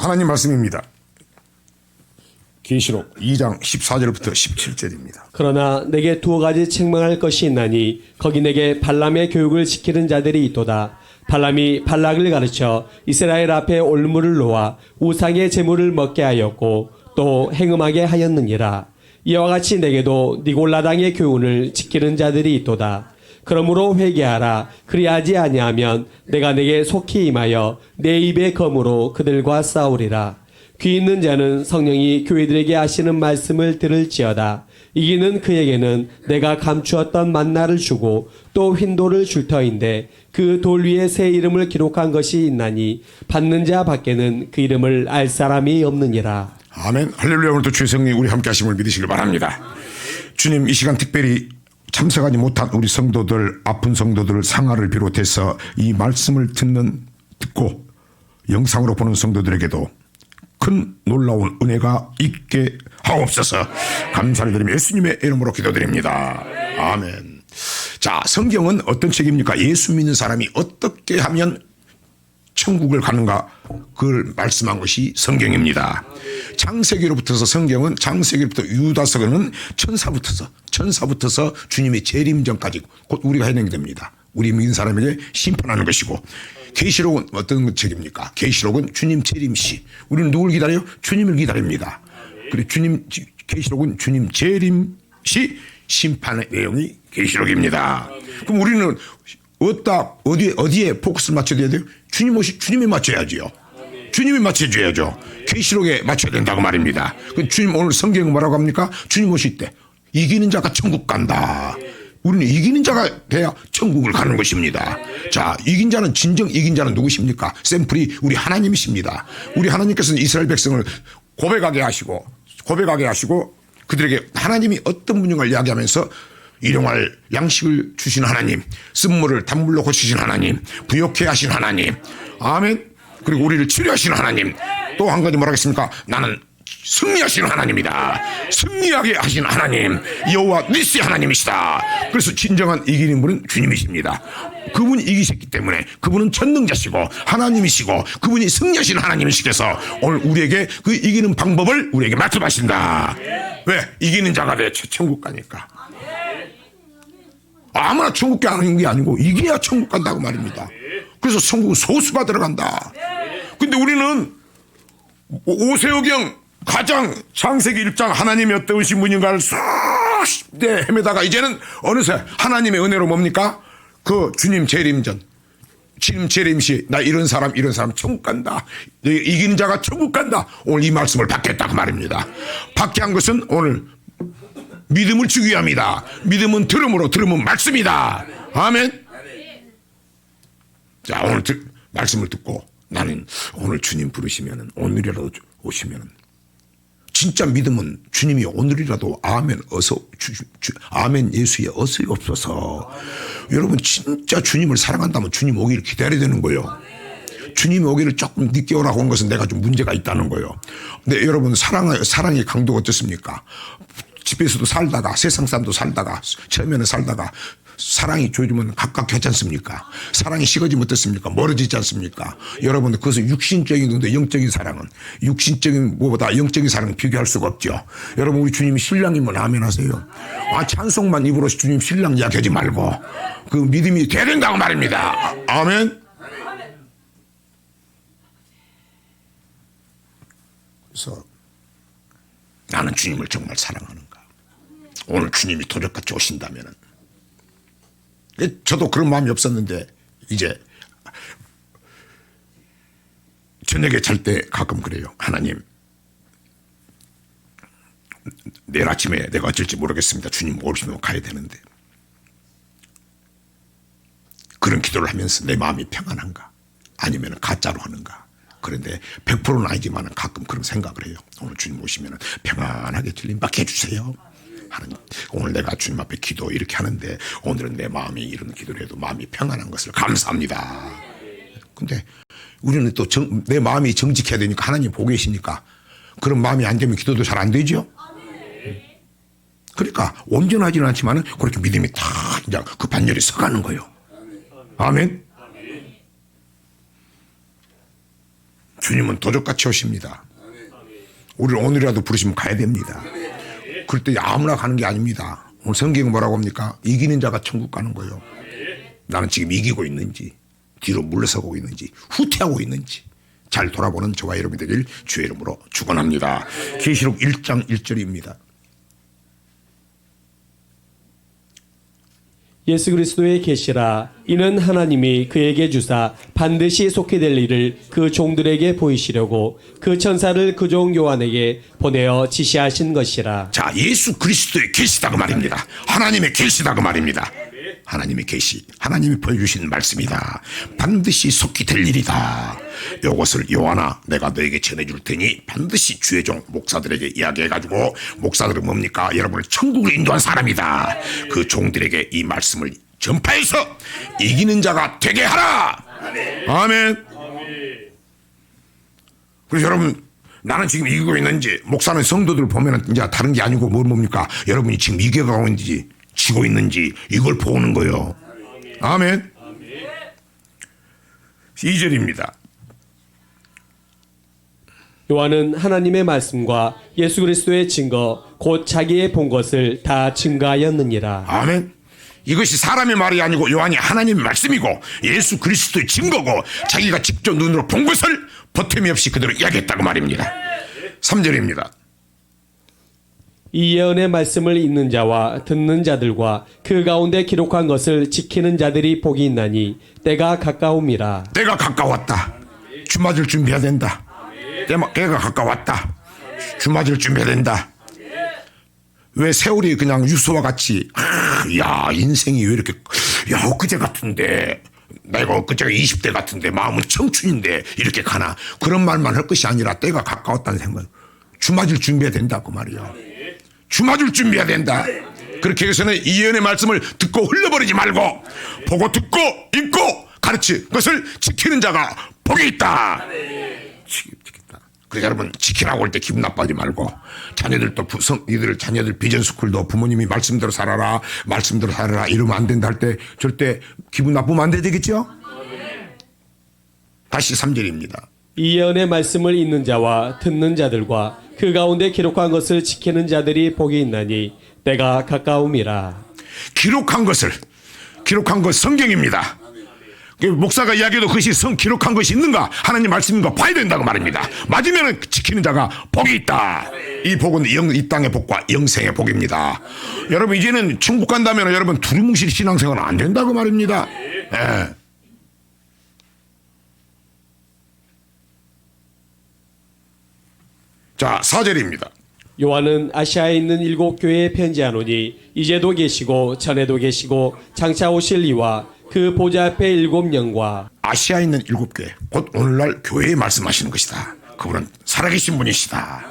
하나님 말씀입니다. 계시록 2장 14절부터 17절입니다. 그러나 내게 두 가지 책망할 것이 있나니 거기 내게 발람의 교육을 지키는 자들이 있도다. 발람이 발락을 가르쳐 이스라엘 앞에 올무를 놓아 우상의 제물을 먹게 하였고 또 행음하게 하였느니라. 이와 같이 내게도 니골라당의 교훈을 지키는 자들이 있도다. 그러므로 회개하라. 그리하지 아니하면 내가 내게 속히 임하여 내 입의 검으로 그들과 싸우리라. 귀 있는 자는 성령이 교회들에게 하시는 말씀을 들을지어다. 이기는 그에게는 내가 감추었던 만나를 주고 또 흰돌을 줄 터인데 그 돌 위에 새 이름을 기록한 것이 있나니 받는 자 밖에는 그 이름을 알 사람이 없느니라. 아멘. 할렐루야. 오늘도 주의 성령이 우리 함께 하심을 믿으시길 바랍니다. 주님, 이 시간 특별히 참석하지 못한 우리 성도들, 아픈 성도들, 상하를 비롯해서 이 말씀을 듣고 영상으로 보는 성도들에게도 큰 놀라운 은혜가 있게 하옵소서. 감사를 드리며 예수님의 이름으로 기도드립니다. 아멘. 자, 성경은 어떤 책입니까? 예수 믿는 사람이 어떻게 하면 천국을 가는가, 그걸 말씀한 것이 성경입니다. 창세기로부터서 성경은 창세기로부터 유다서는 천사부터서 주님의 재림전까지 곧 우리가 해내게 됩니다. 우리 믿는 사람에게 심판하는 것이고, 계시록은 어떤 책입니까? 계시록은 주님 재림시. 우리는 누굴 기다려요? 주님을 기다립니다. 그래, 계시록은 주님 재림시 심판의 내용이 계시록입니다. 그럼 우리는 어디에 포커스를 맞춰야 돼요? 주님에 맞춰야지요. 주님이 맞춰줘야죠. 계시록에 맞춰야 된다고 말입니다. 주님, 오늘 성경은 뭐라고 합니까? 주님 오실 때 이기는 자가 천국 간다. 우리는 이기는 자가 돼야 천국을 가는 것입니다. 자, 진정 이긴 자는 누구십니까? 샘플이 우리 하나님이십니다. 우리 하나님께서는 이스라엘 백성을 고백하게 하시고 그들에게 하나님이 어떤 분량을 이야기하면서 일용할 양식을 주신 하나님, 쓴물을 단물로 고치신 하나님, 부욕해 하신 하나님, 아멘. 그리고 우리를 치료하신 하나님, 또 한 가지 뭐라 하겠습니까? 나는 승리하시는 하나님이다. 승리하게 하신 하나님, 여호와 니시 하나님이시다. 그래서 진정한 이기는 분은 주님이십니다. 그분이 이기셨기 때문에 그분은 전능자시고 하나님이시고 그분이 승리하신 하나님이시께서 오늘 우리에게 그 이기는 방법을 우리에게 말씀하신다. 왜? 이기는 자가 돼 천국 가니까. 아무나 천국 가는 게 아니고 이겨야 천국 간다고 말입니다. 그래서 천국은 소수가 들어간다. 근데 우리는 오세오경 가장 창세기 1장 하나님이 어떠신 분인가를 수십 대 헤매다가 이제는 어느새 하나님의 은혜로 뭡니까? 그 주님 재림전, 주님 재림시 나 이런 사람 천국 간다. 이기는 자가 천국 간다. 오늘 이 말씀을 받겠다고 말입니다. 받게 한 것은 오늘 믿음을 주기 위함이다. 믿음은 들음으로, 들음은 말씀이다. 아멘. 자, 오늘 말씀을 듣고 나는 오늘 주님 부르시면은 오늘이라도 오시면은 진짜 믿음은 주님이 오늘이라도 아멘 아멘 예수에 어서옵소서. 여러분 진짜 주님을 사랑한다면 주님 오기를 기다려야 되는 거예요. 주님이 오기를 조금 늦게 오라고 한 것은 내가 좀 문제가 있다는 거예요. 근데 여러분 사랑의 강도가 어떻습니까? 집에서도 살다가 세상 사람도 살다가 처음에는 살다가 사랑이 조지면 가깝게 하지 않습니까? 사랑이 식어지면 어떻습니까? 멀어지지 않습니까? 여러분 그것은 육신적인 건데 영적인 사랑은 육신적인 뭐보다 영적인 사랑은 비교할 수가 없죠. 여러분 우리 주님이 신랑이면 아멘 하세요. 찬송만 입으로 주님 신랑 이야기하지 말고 그 믿음이 돼야 된다고 말입니다. 아멘. 그래서 나는 주님을 정말 사랑하는가? 오늘 주님이 도적같이 오신다면은 저도 그런 마음이 없었는데 이제 저녁에 잘 때 가끔 그래요. 하나님 내일 아침에 내가 어쩔지 모르겠습니다. 주님 오시면 가야 되는데 그런 기도를 하면서 내 마음이 평안한가 아니면 가짜로 하는가. 그런데 100%는 아니지만 가끔 그런 생각을 해요. 오늘 주님 오시면 평안하게 들림받게 해주세요. 하나님, 오늘 내가 주님 앞에 기도 이렇게 하는데 오늘은 내 마음이 이런 기도를 해도 마음이 평안한 것을 감사합니다. 근데 우리는 또 내 마음이 정직해야 되니까 하나님 보고 계시니까 그런 마음이 안 되면 기도도 잘 안 되죠. 그러니까 온전하지는 않지만 그렇게 믿음이 다 이제 그 반열이 서가는 거예요. 아멘. 주님은 도적같이 오십니다. 우리를 오늘이라도 부르시면 가야 됩니다. 그럴 때 아무나 가는 게 아닙니다. 오늘 성경은 뭐라고 합니까? 이기는 자가 천국 가는 거예요. 나는 지금 이기고 있는지, 뒤로 물러서고 있는지, 후퇴하고 있는지 잘 돌아보는 저와 여러분이 되길 주의 이름으로 축원합니다. 계시록 1장 1절입니다. 예수 그리스도의 계시라 이는 하나님이 그에게 주사 반드시 속히 될 일을 그 종들에게 보이시려고 그 천사를 그 종 요한에게 보내어 지시하신 것이라. 자, 예수 그리스도의 계시다 그 말입니다. 하나님의 계시다 그 말입니다. 하나님의 계시, 하나님이 보여주신 말씀이다. 반드시 속히 될 일이다. 이것을 요한아 내가 너에게 전해줄 테니 반드시 주의 종 목사들에게 이야기해가지고, 목사들은 뭡니까? 여러분을 천국으로 인도한 사람이다. 그 종들에게 이 말씀을 전파해서 이기는 자가 되게 하라. 아멘. 그래서 여러분, 나는 지금 이기고 있는지, 목사는 성도들 보면은 이제 다른 게 아니고 뭡니까? 여러분이 지금 이겨가고 있는지 지고 있는지 이걸 보는 거예요. 아멘. 2절입니다. 요한은 하나님의 말씀과 예수 그리스도의 증거 곧 자기의 본 것을 다 증거하였느니라. 아멘. 이것이 사람의 말이 아니고 요한이 하나님의 말씀이고 예수 그리스도의 증거고 자기가 직접 눈으로 본 것을 버팀이 없이 그대로 이야기했다고 말입니다. 3절입니다. 이 예언의 말씀을 읽는 자와 듣는 자들과 그 가운데 기록한 것을 지키는 자들이 복이 있나니 때가 가까움이라. 때가 가까웠다. 주 맞을 준비해야 된다. 때가 가까웠다. 주 맞을 준비해야 된다. 왜 세월이 그냥 유수와 같이 야 인생이 왜 이렇게 야 엊그제 같은데, 내가 엊그제가 20대 같은데 마음은 청춘인데 이렇게 가나, 그런 말만 할 것이 아니라 때가 가까웠다는 생각. 주 맞을 준비해야 된다고 말이야. 주 맞을 준비해야 된다. 그렇게 해서는 이 예언의 말씀을 듣고 흘려버리지 말고 보고 듣고 읽고 가르치 그것을 지키는 자가 복이 있다. 지켰다. 그래서 여러분 지키라고 할 때 기분 나빠하지 말고, 자녀들도 자녀들 비전스쿨도 부모님이 말씀대로 살아라 말씀대로 살아라 이러면 안 된다 할 때 절대 기분 나쁘면 안 되겠죠. 다시 3절입니다. 이 예언의 말씀을 읽는 자와 듣는 자들과 그 가운데 기록한 것을 지키는 자들이 복이 있나니 때가 가까움이라. 기록한 것 성경입니다. 목사가 이야기해도 그것이 기록한 것이 있는가, 하나님 말씀인가 봐야 된다고 말입니다. 맞으면 지키는 자가 복이 있다. 이 복은 이 땅의 복과 영생의 복입니다. 여러분 이제는 천국 간다면 여러분 두루뭉실 신앙생활은 안 된다고 말입니다. 예. 자, 4절입니다. 요한은 아시아에 있는 7 교회에 편지하노니 이제도 계시고 전에도 계시고 장차 오실 이와 그 보좌 앞에 7 영과. 아시아에 있는 7교회, 곧 오늘날 교회에 말씀하시는 것이다. 그분은 살아계신 분이시다.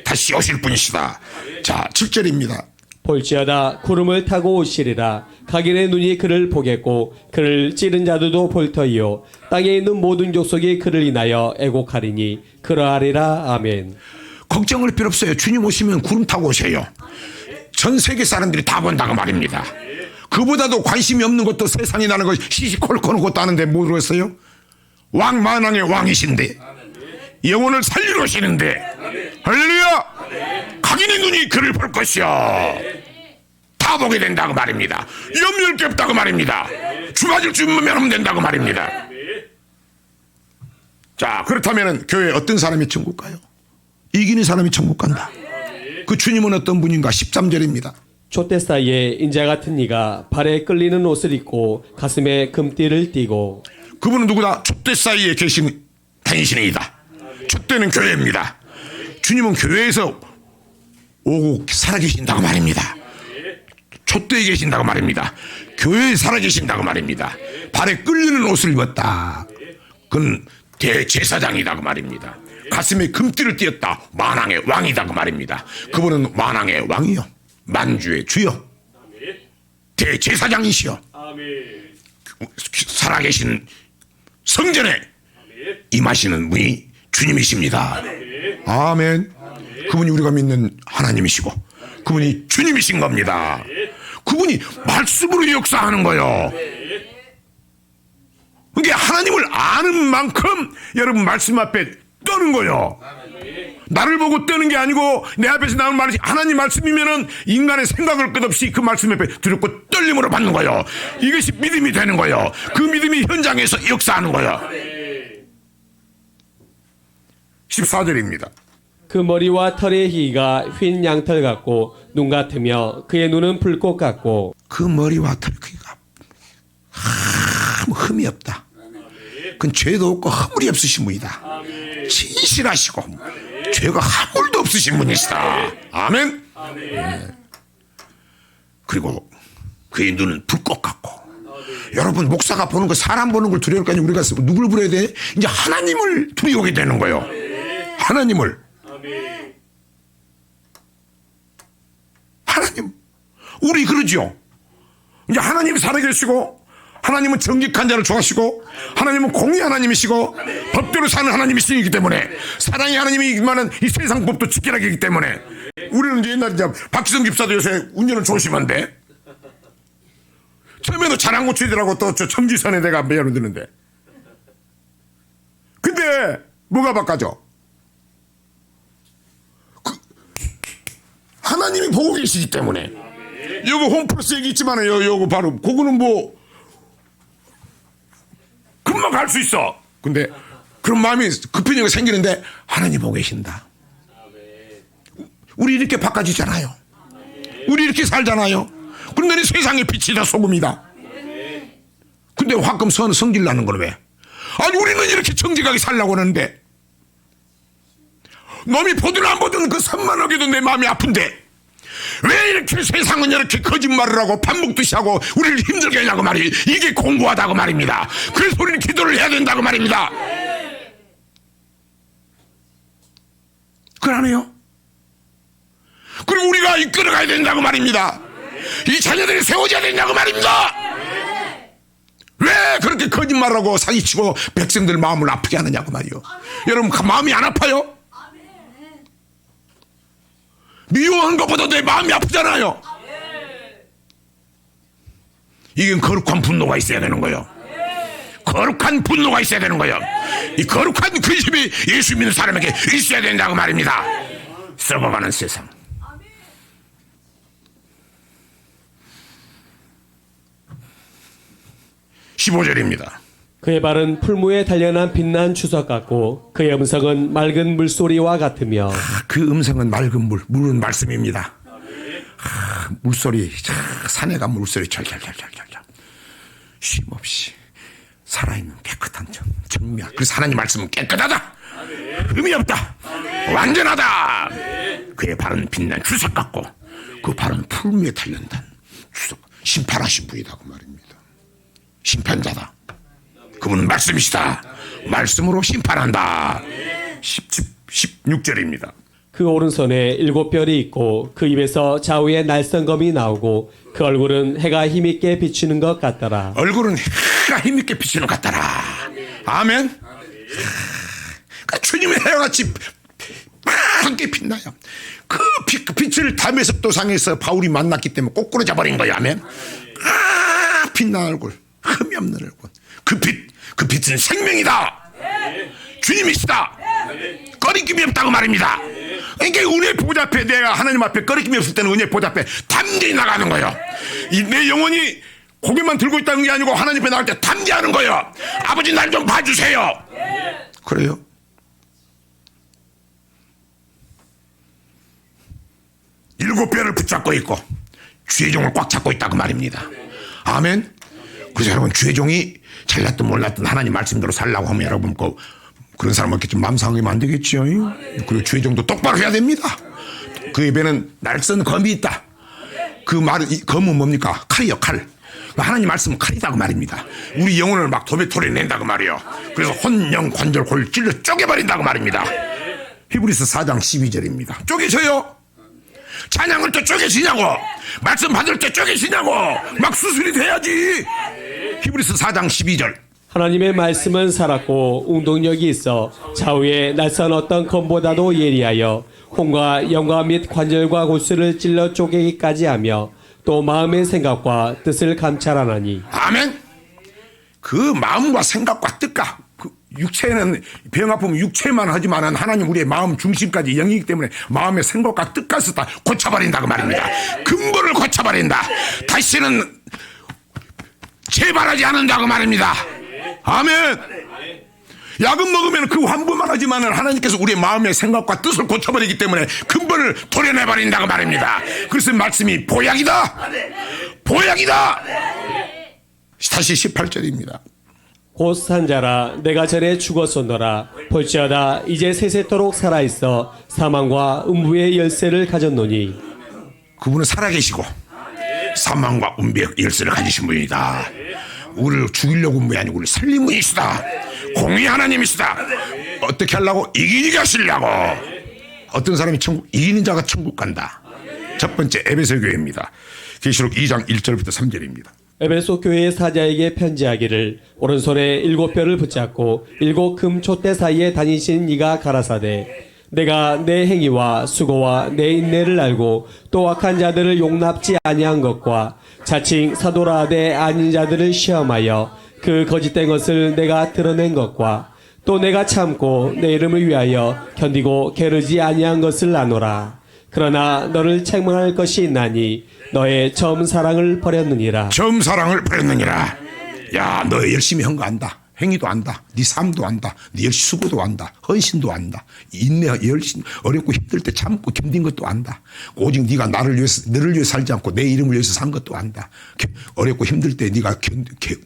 다시 오실 분이시다. 자, 7절입니다. 볼지어다 구름을 타고 오시리라. 각인의 눈이 그를 보겠고 그를 찌른 자들도 볼 터이요 땅에 있는 모든 족속이 그를 인하여 애곡하리니 그러하리라. 아멘. 걱정할 필요 없어요. 주님 오시면 구름 타고 오세요. 전 세계 사람들이 다 본다고 말입니다. 그보다도 관심이 없는 것도 세상이 나는 것 시시콜콜한 것도 아는데 모르겠어요? 왕 만왕의 왕이신데 영혼을 살리러 오시는데 할렐루야. 각인의 눈이 그를 볼 것이요 다 보게 된다고 말입니다. 염려할 게 없다고 말입니다. 주 맞을 줄만 하면 된다고 말입니다. 자, 그렇다면 교회에 어떤 사람이 천국 가요? 이기는 사람이 천국 간다. 그 주님은 어떤 분인가? 13절입니다. 촛대 사이에 인자 같은 이가 발에 끌리는 옷을 입고 가슴에 금띠를 띠고. 그분은 누구다? 촛대 사이에 다니시는 이다. 촛대는 교회입니다. 주님은 교회에서 오고 살아계신다고 말입니다. 촛대에 계신다고 말입니다. 교회에 살아계신다고 말입니다. 발에 끌리는 옷을 입었다. 그는 대제사장이다고 말입니다. 가슴에 금띠를 띄었다. 만왕의 왕이다 그 말입니다. 그분은 만왕의 왕이요 만주의 주요 대제사장이시여 살아계신 성전에 임하시는 분이 주님이십니다. 아멘. 그분이 우리가 믿는 하나님이시고 그분이 주님이신 겁니다. 그분이 말씀으로 역사하는 거예요. 그러니까 하나님을 아는 만큼 여러분 말씀 앞에 떠는 거요. 나를 보고 떠는 게 아니고 내 앞에서 나오는 말이 하나님 말씀이면은 인간의 생각을 끝없이 그 말씀 앞에 두렵고 떨림으로 받는 거요. 이것이 믿음이 되는 거요. 그 믿음이 현장에서 역사하는 거요. 14절입니다. 그 머리와 털의 희가 휜 양털 같고 눈 같으며 그의 눈은 불꽃 같고 그 머리와 털기가 아무 흠이 없다. 그건 죄도 없고 허물이 없으신 분이다. 진실하시고 죄가 한 물도 없으신 분이시다. 아멘. 그리고 그의 눈은 불꽃 같고. 여러분 목사가 보는 거 사람 보는 걸 두려울 거 아니에요. 우리가 누굴 부려야 돼? 이제 하나님을 두려우게 되는 거예요. 하나님을. 하나님. 우리 그러죠. 이제 하나님이 살아계시고 하나님은 정직한 자를 좋아하시고 하나님은 공의 하나님이시고 법대로 사는 하나님이시기 때문에 사랑의 하나님이기만은 이 세상 법도 지키라 하기 때문에 우리는 이제 옛날에 이제 박지성 집사도 요새 운전을 조심한데 처음에도 차량 고치더라고 또 저 청지선에 내가 매연 드는데 근데 뭐가 바꿔져? 하나님이 보고 계시기 때문에 요거 홈플러스 얘기 있지만 요거 바로 그거는 뭐 금방 갈 수 있어. 근데 그런 마음이 급한 일이 생기는데 하나님 보고 계신다. 우리 이렇게 바꿔지잖아요. 우리 이렇게 살잖아요. 그런데 세상의 빛이다 소금이다. 근데 화금 선 성질 나는 건 왜? 아니 우리는 이렇게 정직하게 살려고 하는데 놈이 보든 안 보든 그 선만 어겨도 내 마음이 아픈데 왜 이렇게 세상은 이렇게 거짓말을 하고 밥 먹듯이 하고 우리를 힘들게 하냐고 말이 이게 공고하다고 말입니다. 그래서 우리는 기도를 해야 된다고 말입니다. 그러네요. 그리고 우리가 이끌어가야 된다고 말입니다. 이 자녀들이 세워져야 된다고 말입니다. 왜 그렇게 거짓말하고 사기치고 백성들 마음을 아프게 하느냐고 말이요. 여러분 마음이 안 아파요? 미워한 것보다 내 마음이 아프잖아요. 이게 거룩한 분노가 있어야 되는 거예요. 거룩한 분노가 있어야 되는 거예요. 이 거룩한 근심이 예수 믿는 사람에게 있어야 된다고 말입니다. 썩어가는 세상. (15절입니다) 그의 발은 풀무에 단련한 빛난 주석 같고 그의 음성은 맑은 물소리와 같으며 그 음성은 맑은 물은 말씀입니다. 물소리 산에 가면 물소리 철철철철철 쉼없이 살아있는 깨끗한 정미야. 그래서 하나님 말씀은 깨끗하다. 흠이 없다. 완전하다. 그의 발은 빛난 주석 같고 그 발은 풀무에 단련된 주석. 심판하신 분이다 그 말입니다. 심판자다. 그분은 말씀이시다. 말씀으로 심판한다. 16절입니다. 그 오른손에 7별이 있고 그 입에서 좌우에 날성검이 나오고 그 얼굴은 해가 힘있게 비추는 것 같더라. 얼굴은 해가 힘있게 비추는 것 같더라. 아멘. 주님의 해같이 함께 빛나요. 그 빛을 담에서 도상에서 바울이 만났기 때문에 꼬꾸라져 버린 거야. 아멘. 빛난 얼굴, 흠이 없는 얼굴. 그 빛은 생명이다. 주님이시다. 꺼리낌이 없다고 말입니다. 그러니까 은혜 보좌 앞에 내가 하나님 앞에 꺼리낌이 없을 때는 은혜 보좌 앞에 담대히 나가는 거예요. 내 영혼이 고개만 들고 있다는 게 아니고 하나님 앞에 나갈 때 담대하는 거예요. 아버지 날 좀 봐주세요. 그래요. 일곱 뼈를 붙잡고 있고 주의 종을 꽉 잡고 있다고 말입니다. 아멘. 그래서 여러분 주의 종이 잘났든 몰랐든 하나님 말씀대로 살라고 하면 여러분 그런 사람 없겠지. 마음 상하면 안 되겠죠. 그리고 주의 종도 똑바로 해야 됩니다. 그 입에는 날선 검이 있다. 그 말은 검은 뭡니까? 칼이요 칼. 하나님 말씀은 칼이다 그 말입니다. 우리 영혼을 막 도배토리 낸다고 말이요. 그래서 혼영 관절 골 찔러 쪼개버린다고 말입니다. 히브리서 4장 12절입니다. 쪼개져요. 찬양을 때 쪼개지냐고, 말씀 받을 때 쪼개지냐고, 막 수술이 돼야지. 히브리서 4장 12절. 하나님의 말씀은 살았고 운동력이 있어 좌우에 낯선 어떤 검보다도 예리하여 혼과 영과 및 관절과 골수를 찔러 쪼개기까지 하며 또 마음의 생각과 뜻을 감찰하나니. 아멘. 그 마음과 생각과 뜻과 육체는 병 아프면 육체만 하지만은 하나님 우리의 마음 중심까지 영이기 때문에 마음의 생각과 뜻까지 다 고쳐버린다고 말입니다. 근본을 고쳐버린다. 다시는 재발하지 않는다고 말입니다. 아멘. 약은 먹으면 그 환부만 하지만은 하나님께서 우리의 마음의 생각과 뜻을 고쳐버리기 때문에 근본을 도려내버린다고 말입니다. 그래서 말씀이 보약이다. 보약이다. 다시 18절입니다. 곧 산자라 내가 전에 죽었었노라 볼지어다 이제 세세토록 살아있어 사망과 음부의 열쇠를 가졌노니. 그분은 살아계시고 사망과 음부의 열쇠를 가지신 분이다. 우리를 죽이려고 온 분이 아니고 우리를 살린 분이시다. 공의 하나님이시다. 어떻게 하려고? 이기게 하시려고. 어떤 사람이 천국, 이기는 자가 천국 간다. 첫 번째 에베소 교회입니다. 계시록 2장 1절부터 3절입니다. 에베소 교회의 사자에게 편지하기를 오른손에 7뼈를 붙잡고 7 금 촛대 사이에 다니신 이가 가라사대 내가 내 행위와 수고와 내 인내를 알고 또 악한 자들을 용납지 아니한 것과 자칭 사도라 하되 아닌 자들을 시험하여 그 거짓된 것을 내가 드러낸 것과 또 내가 참고 내 이름을 위하여 견디고 게으르지 아니한 것을 아노라. 그러나 너를 책망할 것이 있나니 너의 처음 사랑을 버렸느니라. 처음 사랑을 버렸느니라. 야, 너 열심히 한 거 안다. 행위도 안다. 네 삶도 안다. 네 열심히 수고도 안다. 헌신도 안다. 인내, 열심, 어렵고 힘들 때 참고 견딘 것도 안다. 오직 네가 너를 위해서 살지 않고 내 이름을 위해서 산 것도 안다. 어렵고 힘들 때 네가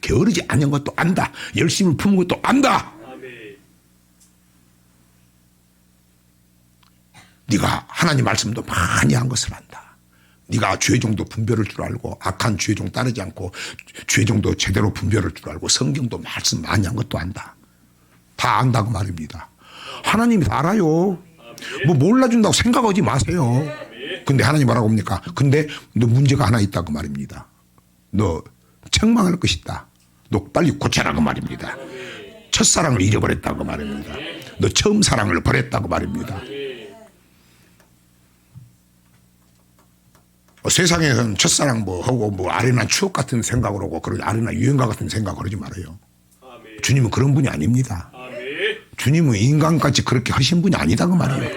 게으르지 않은 것도 안다. 열심을 품은 것도 안다. 네가 하나님 말씀도 많이 한 것을 안다. 네가 죄종도 분별할 줄 알고 악한 죄종 따르지 않고 죄종도 제대로 분별할 줄 알고 성경도 말씀 많이 한 것도 안다. 다 안다고 말입니다. 하나님이 다 알아요. 뭐 몰라준다고 생각하지 마세요. 근데 하나님 뭐라고 합니까? 근데 너 문제가 하나 있다고 말입니다. 너 책망할 것이 있다. 너 빨리 고쳐라고 말입니다. 첫사랑을 잃어버렸다고 말입니다. 너 처음 사랑을 버렸다고 말입니다. 세상에서는 첫사랑 뭐 하고 뭐 아련한 추억 같은 생각을 하고 그런 아련한 유행가 같은 생각을 하지 말아요. 주님은 그런 분이 아닙니다. 주님은 인간같이 그렇게 하신 분이 아니다고 말이에요.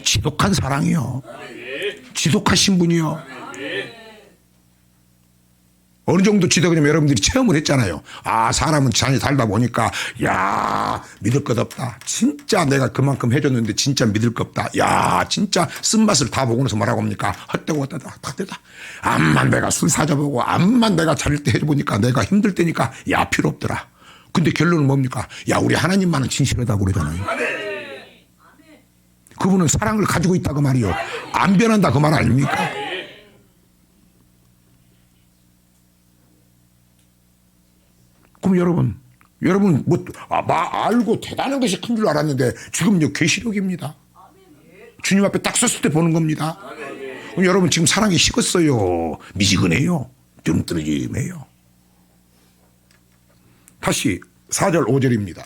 지독한 사랑이요. 지독하신 분이요. 어느 정도 지독이냐면 여러분들이 체험을 했잖아요. 아, 사람은 잘 살다 보니까 야, 믿을 것 없다. 진짜 내가 그만큼 해줬는데 진짜 믿을 것 없다. 야, 진짜 쓴맛을 다 보고 나서 뭐라고 합니까? 헛되고 헛되다. 헛되다. 암만 내가 술 사줘보고 암만 내가 차릴 때 해보니까 내가 힘들 때니까 야, 필요 없더라. 근데 결론은 뭡니까? 야, 우리 하나님만은 진실하다고 그러잖아요. 그분은 사랑을 가지고 있다고 말이요. 안 변한다 그 말 아닙니까? 그럼 여러분 뭐 알고 대단한 것이 큰 줄 알았는데 지금요 계시록입니다. 주님 앞에 딱 섰을 때 보는 겁니다. 그럼 여러분 지금 사랑이 식었어요. 미지근해요. 뜸떨어짐해요. 다시 4절 5절입니다.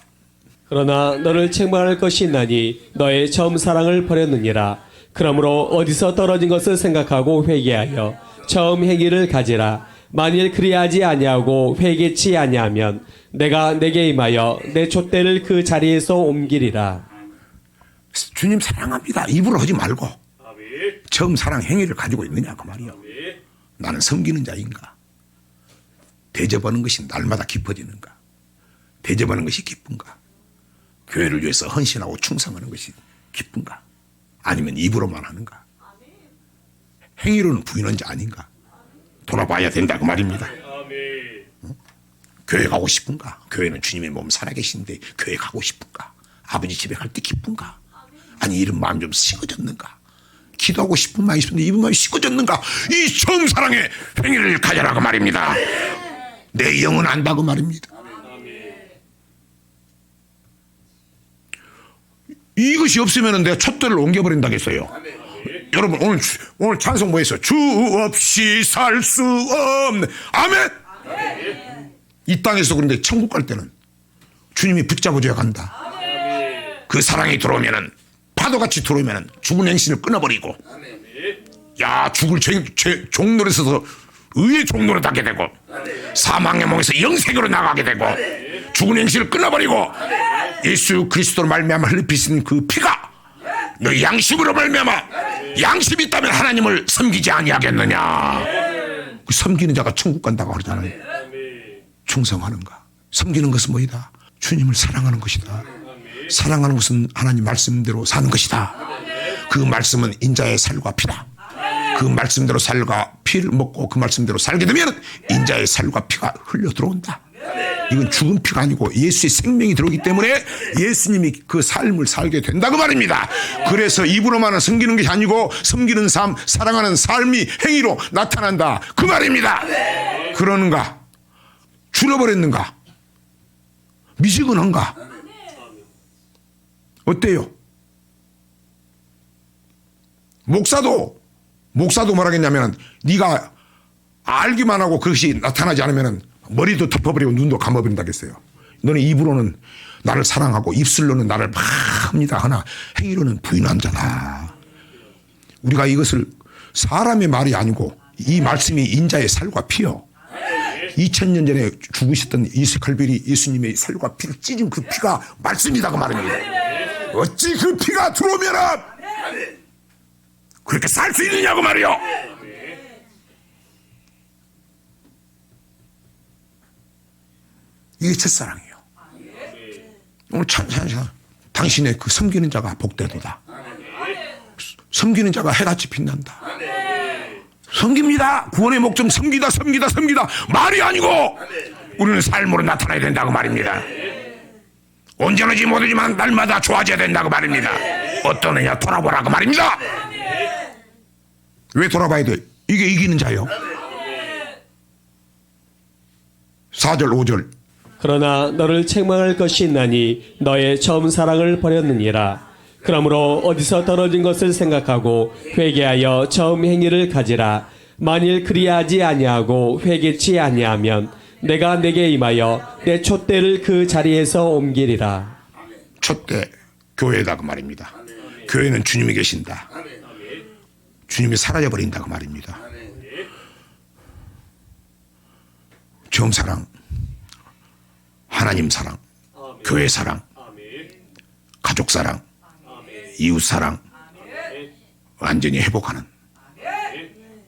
그러나 너를 책망할 것이 있나니 너의 처음 사랑을 버렸느니라. 그러므로 어디서 떨어진 것을 생각하고 회개하여 처음 행위를 가지라. 만일 그리하지 아니하고 회개치 아니하면 내가 내게 임하여 내 촛대를 그 자리에서 옮기리라. 주님 사랑합니다. 입으로 하지 말고 처음 사랑 행위를 가지고 있느냐 그 말이요. 나는 섬기는 자인가? 대접하는 것이 날마다 깊어지는가? 대접하는 것이 기쁜가? 교회를 위해서 헌신하고 충성하는 것이 기쁜가? 아니면 입으로만 하는가? 행위로는 부인한 자 아닌가? 돌아봐야 된다고 말입니다. 교회 가고 싶은가? 교회는 주님의 몸 살아계신데 교회 가고 싶은가? 아버지 집에 갈 때 기쁜가? 아니 이런 마음 좀 식어졌는가? 기도하고 싶은 마음이 있었는데 이런 마음이 식어졌는가? 이 처음 사랑의 행위를 가져라고 말입니다. 내 영은 안다고 말입니다. 이것이 없으면 내가 촛대를 옮겨버린다겠어요. 여러분 오늘 찬송 뭐 했어요? 주 없이 살 수 없는 아멘. 이 땅에서 그런데 천국 갈 때는 주님이 붙잡아줘야 간다. 그 사랑이 들어오면은 파도같이 들어오면은 죽은 행신을 끊어버리고 야 죽을 종로에서 의의 종로로 닿게 되고 사망의 몸에서 영생으로 나가게 되고 죽은 행신을 끊어버리고 예수 그리스도로 말미암아 흘리신 그 피가 너희 양심으로 말미암아 양심이 있다면 하나님을 섬기지 아니하겠느냐. 그 섬기는 자가 천국 간다고 하잖아요. 충성하는가. 섬기는 것은 뭐이다? 주님을 사랑하는 것이다. 사랑하는 것은 하나님 말씀대로 사는 것이다. 그 말씀은 인자의 살과 피다. 그 말씀대로 살과 피를 먹고 그 말씀대로 살게 되면 인자의 살과 피가 흘러 들어온다. 이건 죽은 피가 아니고 예수의 생명이 들어오기 때문에 예수님이 그 삶을 살게 된다고 말입니다. 그래서 입으로만 섬기는 것이 아니고 섬기는 삶, 사랑하는 삶이 행위로 나타난다. 그 말입니다. 그러는가? 줄어버렸는가? 미지근한가? 어때요? 목사도 뭐라겠냐면 네가 알기만 하고 그것이 나타나지 않으면 머리도 덮어버리고 눈도 감아버린다겠어요. 너는 입으로는 나를 사랑하고 입술로는 나를 막 합니다 하나 행위로는 부인한 자다. 우리가 이것을 사람의 말이 아니고 이 말씀이 인자의 살과 피요. 2000년 전에 죽으셨던 이스칼벨이 예수님의 살과 피를 찢은 그 피가 말씀이다 그 말입니다. 어찌 그 피가 들어오면 그렇게 살 수 있느냐고 말이요. 이게 첫사랑이에요. 오늘 참 당신의 그 섬기는 자가 복되도다. 섬기는 자가 해같이 빛난다. 섬깁니다. 구원의 목적 섬기다 말이 아니고 우리는 삶으로 나타나야 된다고 말입니다. 언제는지 못하지만 날마다 좋아져야 된다고 말입니다. 어떠느냐 돌아보라고 말입니다. 왜 돌아봐야 돼? 이게 이기는 자요. 4절 5절 그러나 너를 책망할 것이 있나니 너의 처음 사랑을 버렸느니라. 그러므로 어디서 떨어진 것을 생각하고 회개하여 처음 행위를 가지라. 만일 그리하지 아니하고 회개치 아니하면 내가 내게 임하여 내 촛대를 그 자리에서 옮기리라. 촛대 교회다 그 말입니다. 교회는 주님이 계신다. 주님이 사라져버린다 그 말입니다. 처음 사랑, 하나님 사랑, 교회 사랑, 가족 사랑, 이웃 사랑 완전히 회복하는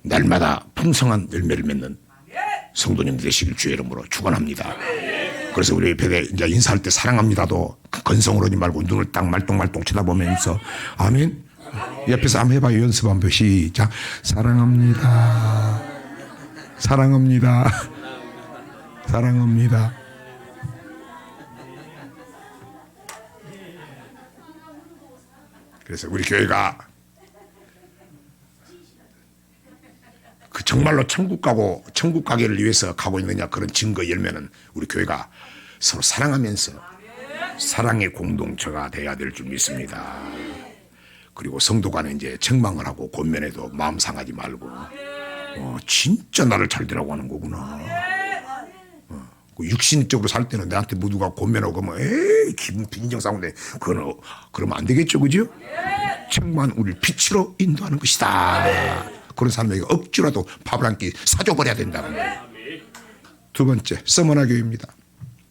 날마다 풍성한 열매를 맺는 성도님 되시길 주의 이름으로 축원합니다. 그래서 우리 옆에 이제 인사할 때 사랑합니다도 건성으로 하지 말고 눈을 딱 말똥말똥 쳐다보면서 아멘. 옆에서 한번 해봐요. 연습 한번 시작. 사랑합니다. 사랑합니다. 사랑합니다. 그래서 우리 교회가 그 정말로 천국 가기를 위해서 가고 있느냐 그런 증거 열매는 우리 교회가 서로 사랑하면서 사랑의 공동체가 돼야 될 줄 믿습니다. 그리고 성도 간에 이제 책망을 하고 권면해도 마음 상하지 말고 진짜 나를 잘 되라고 하는 거구나. 육신적으로 살 때는 내한테 모두가 권면하고 그러면 에이 기분 빈정상인데 그러면 안 되겠죠, 그죠? 책만 우리를 빛으로 인도하는 것이다. 그런 사람에게 억지로라도 밥을 한 끼 사줘버려야 된다. 두 번째 서머나 교회입니다.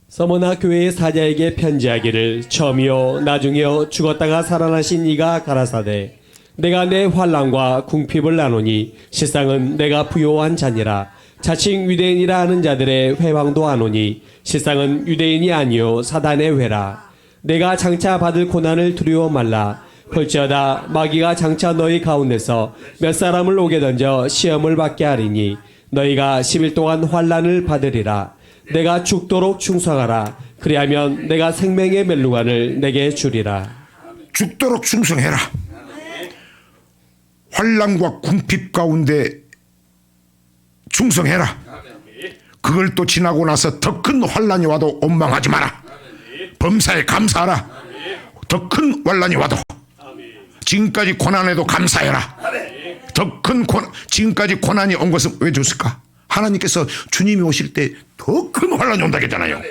서머나 교회의 사자에게 편지하기를 처음이요 나중이요 죽었다가 살아나신 이가 가라사대 내가 내 환난과 궁핍을 나누니 실상은 내가 부요한 자니라. 자칭 유대인이라 하는 자들의 회방도 하노니 실상은 유대인이 아니요 사단의 회라. 내가 장차 받을 고난을 두려워 말라. 볼지어다 마귀가 장차 너희 가운데서 몇 사람을 오게 던져 시험을 받게 하리니 너희가 10일 동안 환난을 받으리라. 내가 죽도록 충성하라. 그리하면 내가 생명의 멜루간을 내게 주리라. 죽도록 충성해라. 환난과 궁핍 가운데 충성해라. 그걸 또 지나고 나서 더 큰 환난이 와도 원망하지 마라. 범사에 감사하라. 더 큰 환난이 와도 지금까지 고난에도 감사해라. 더 큰 지금까지 고난이 온 것은 왜 줬을까? 하나님께서 주님이 오실 때 더 큰 환난이 온다고 했잖아요.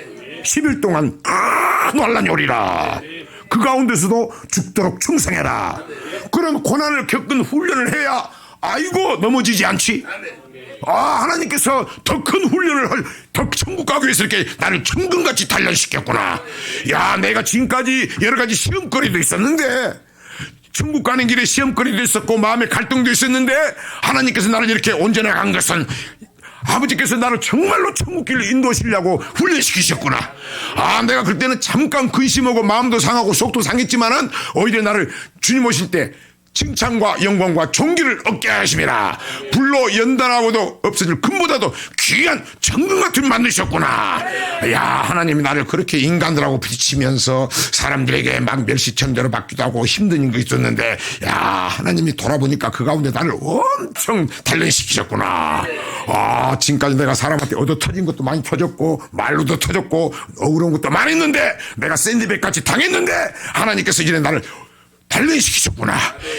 10일 동안 큰 환난이 오리라. 그 가운데서도 죽도록 충성해라. 그런 고난을 겪은 훈련을 해야 아이고 넘어지지 않지. 하나님께서 더 큰 훈련을 할 더 천국 가기 위해서 이렇게 나를 천금같이 단련시켰구나. 야, 내가 지금까지 여러 가지 시험거리도 있었는데, 천국 가는 길에 시험거리도 있었고 마음의 갈등도 있었는데, 하나님께서 나를 이렇게 온전하게 한 것은 아버지께서 나를 정말로 천국길로 인도하시려고 훈련시키셨구나. 아, 내가 그때는 잠깐 근심하고 마음도 상하고 속도 상했지만은 오히려 나를 주님 오실 때 칭찬과 영광과 존귀를 얻게 하심이라. 불로 연단하고도 없어질 금보다도 귀한 천금 같은 만드셨구나. 야, 하나님이 나를 그렇게 인간들하고 부딪히면서 사람들에게 막 멸시천대로 받기도 하고 힘든 게 있었는데, 야, 하나님이 돌아보니까 그 가운데 나를 엄청 단련시키셨구나. 아, 지금까지 내가 사람한테 얻어 터진 것도 많이 터졌고 말로도 터졌고 억울한 것도 많이 했는데, 내가 샌드백같이 당했는데 하나님께서 이제 나를 단련시키셨구나.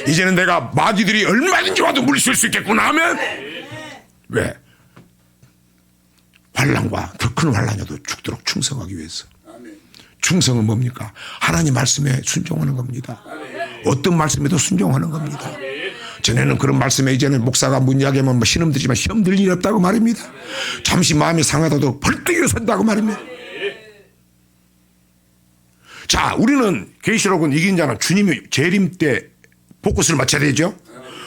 이제는 내가 마귀들이 얼마든지 와도 물리칠 수 있겠구나 하면, 왜? 환난과 더 큰 환난에도 죽도록 충성하기 위해서. 충성은 뭡니까? 하나님 말씀에 순종하는 겁니다. 어떤 말씀에도 순종하는 겁니다. 전에는 그런 말씀에 이제는 목사가 문이야기하면 뭐 신음 들지만 시험 들 일이 없다고 말입니다. 잠시 마음이 상하다도 벌떡 일어선다고 말입니다. 자, 우리는 계시록은 이긴 자는 주님이 재림 때 복꽃을 맞춰야 되죠.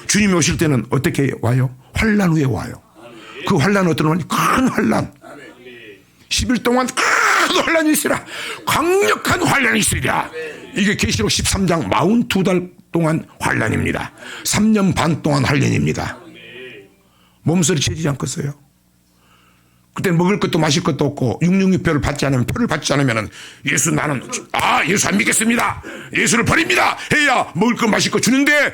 주님이 오실 때는 어떻게 와요? 환난 후에 와요. 그 환난은 어떤 환란? 큰 환난. 10일 동안 큰 환란이 있으라. 강력한 환란이 있으리라. 이게 계시록 13장 42달 동안 환란입니다. 3년 반 동안 환란입니다. 몸소리 쳐지지 않겠어요? 그때 먹을 것도 마실 것도 없고 666표를 받지 않으면, 표를 받지 않으면 예수 나는 예수 안 믿겠습니다. 예수를 버립니다. 해야 먹을 거 마실 거 주는데,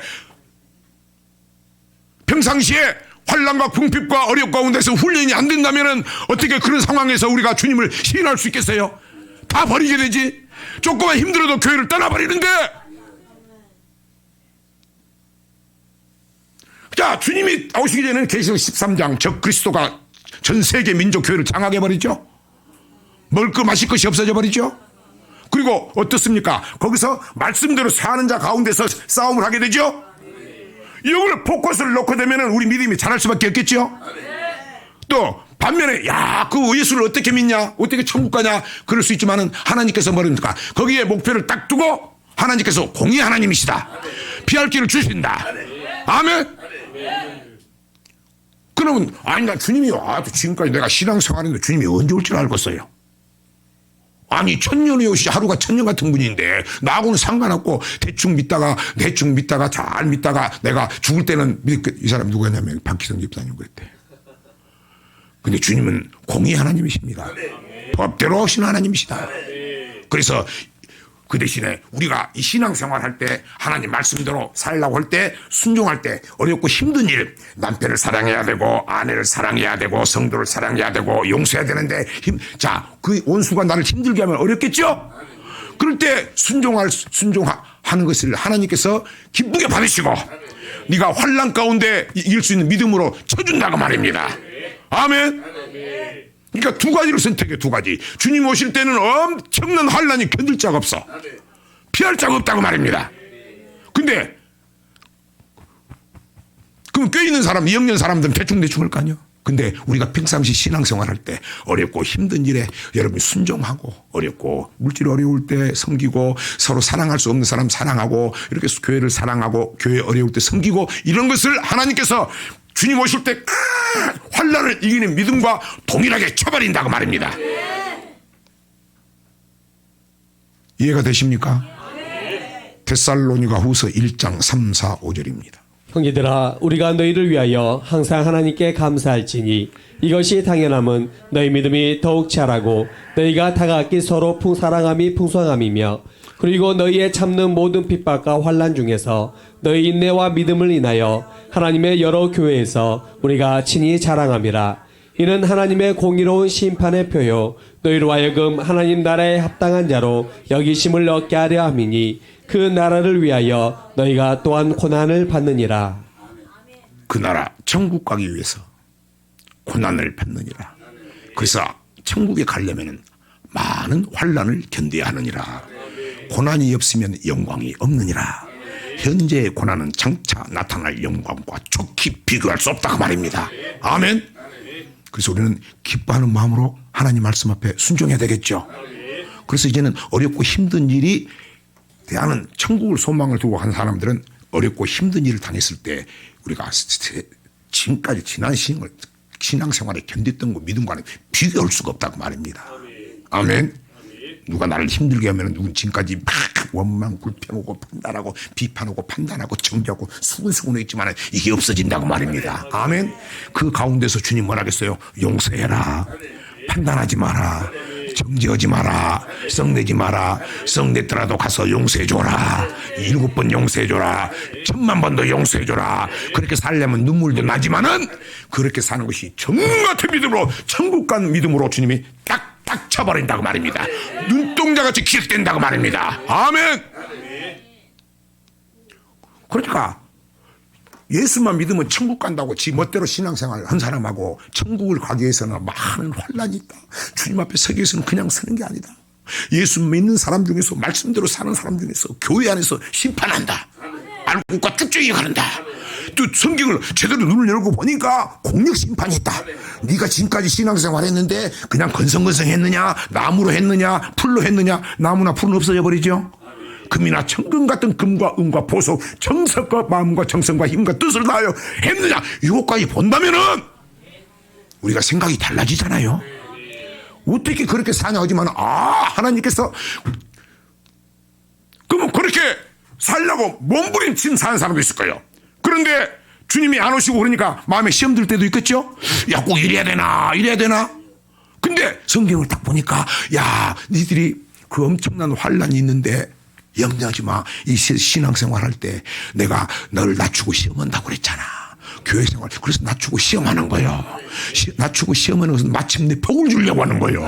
평상시에 환난과 궁핍과 어렵 가운데서 훈련이 안 된다면 어떻게 그런 상황에서 우리가 주님을 시인할 수 있겠어요? 다 버리게 되지. 조금만 힘들어도 교회를 떠나버리는데. 자, 주님이 오시기 전에는 계시록 13장 적 그리스도가 전 세계 민족 교회를 장악해 버리죠. 먹을 거 마실 것이 없어져 버리죠. 그리고 어떻습니까? 거기서 말씀대로 사는 자 가운데서 싸움을 하게 되죠. 이걸 포커스를 놓고 되면 우리 믿음이 자랄 수밖에 없겠죠. 또 반면에 그 예수를 어떻게 믿냐, 어떻게 천국 가냐, 그럴 수 있지만은 하나님께서 뭐랍니까? 거기에 목표를 딱 두고 하나님께서 공의 하나님이시다. 피할 길을 주신다. 아멘. 그러면 나 주님이 지금까지 내가 신앙생활했는데 주님이 언제 올 줄 알겠어요? 아니, 천년이 오시 하루가 천년 같은 분인데 나하고는 상관없고 대충 믿다가 잘 믿다가 내가 죽을 때는 이 사람 누구냐면 박희성 집사님 그랬대. 근데 주님은 공의 하나님이십니다. 법대로 하신 하나님이시다. 그래서 그 대신에 우리가 이 신앙생활 할 때 하나님 말씀대로 살려고 할 때, 순종할 때 어렵고 힘든 일, 남편을 사랑해야 되고 아내를 사랑해야 되고 성도를 사랑해야 되고 용서해야 되는데 그 원수가 나를 힘들게 하면 어렵겠죠? 그럴 때 순종하는 것을 하나님께서 기쁘게 받으시고 네가 환난 가운데 이길 수 있는 믿음으로 쳐준다고 말입니다. 아멘. 그러니까 두 가지를 선택해, 두 가지. 주님 오실 때는 엄청난 환난이 견딜 자가 없어. 피할 자가 없다고 말입니다. 근데 그럼 꽤 있는 사람, 2학년 사람들은 대충 할 거 아니야. 근데 우리가 평상시 신앙생활 할 때 어렵고 힘든 일에 여러분이 순종하고, 어렵고 물질 어려울 때 섬기고, 서로 사랑할 수 없는 사람 사랑하고, 이렇게 교회를 사랑하고, 교회 어려울 때 섬기고, 이런 것을 하나님께서 주님 오실 때 환난을 이기는 믿음과 동일하게 쳐버린다고 말입니다. 이해가 되십니까? 데살로니가 후서 1장 3, 4, 5절입니다. 형제들아, 우리가 너희를 위하여 항상 하나님께 감사할지니 이것이 당연함은 너희 믿음이 더욱 자라고 너희가 다 각기 서로 사랑함이 풍성함이며, 그리고 너희의 참는 모든 핍박과 환난 중에서 너희 인내와 믿음을 인하여 하나님의 여러 교회에서 우리가 친히 자랑함이라. 이는 하나님의 공의로운 심판의 표요 너희로 하여금 하나님 나라에 합당한 자로 여기심을 얻게 하려 함이니 그 나라를 위하여 너희가 또한 고난을 받느니라. 그 나라 천국 가기 위해서 고난을 받느니라. 그래서 천국에 가려면 많은 환난을 견뎌야 하느니라. 고난이 없으면 영광이 없느니라. 현재의 고난은 장차 나타날 영광과 좋게 비교할 수 없다고 말입니다. 아멘. 그래서 우리는 기뻐하는 마음으로 하나님 말씀 앞에 순종해야 되겠죠. 그래서 이제는 어렵고 힘든 일이 대하는 천국을 소망을 두고 한 사람들은 어렵고 힘든 일을 당했을 때 우리가 지금까지 지난 신앙생활에 견뎠던 거 믿음과는 비교할 수가 없다고 말입니다. 아멘. 누가 나를 힘들게 하면 누군 지금까지 막 원망 불평하고 판단하고 비판하고 판단하고 정죄하고 수근수근해 있지만 이게 없어진다고 말입니다. 아멘. 그 가운데서 주님 뭐라 하겠어요? 용서해라. 판단하지 마라. 정죄하지 마라. 썩내지 마라. 썩냈더라도 가서 용서해줘라. 7번 용서해줘라. 10,000,000번도 용서해줘라. 그렇게 살려면 눈물도 나지만은 그렇게 사는 것이 정문 같은 믿음으로 천국 간 믿음으로 주님이 딱 쳐버린다고 말입니다. 눈동자같이 기억된다고 말입니다. 아멘. 그러니까 예수만 믿으면 천국 간다고 지 멋대로 신앙생활 한 사람하고 천국을 가기 위해서는 많은 환란이 있다. 주님 앞에 서기 위해서는 그냥 서는 게 아니다. 예수 믿는 사람 중에서 말씀대로 사는 사람 중에서 교회 안에서 심판한다. 알곡과 쭉쭉이 가른다. 또 성경을 제대로 눈을 열고 보니까 공력 심판이 있다. 네가 지금까지 신앙생활 했는데 그냥 건성건성 했느냐, 나무로 했느냐, 풀로 했느냐. 나무나 풀은 없어져 버리죠. 금이나 천금 같은 금과 은과 보석, 정성과 마음과 정성과 힘과 뜻을 다하여 했느냐. 이것까지 본다면은 우리가 생각이 달라지잖아요. 어떻게 그렇게 사냐 하지만 하나님께서 그러면 그렇게 살려고 몸부림치는 사는 사람도 있을 거예요. 그런데 주님이 안 오시고 그러니까 마음에 시험 들 때도 있겠죠. 야, 꼭 이래야 되나. 근데 성경을 딱 보니까 야, 니들이 그 엄청난 환란이 있는데 염려하지 마. 이 신앙생활 할 때 내가 너를 낮추고 시험한다고 그랬잖아. 교회생활. 그래서 낮추고 시험하는 거예요. 낮추고 시험하는 것은 마침내 복을 주려고 하는 거예요.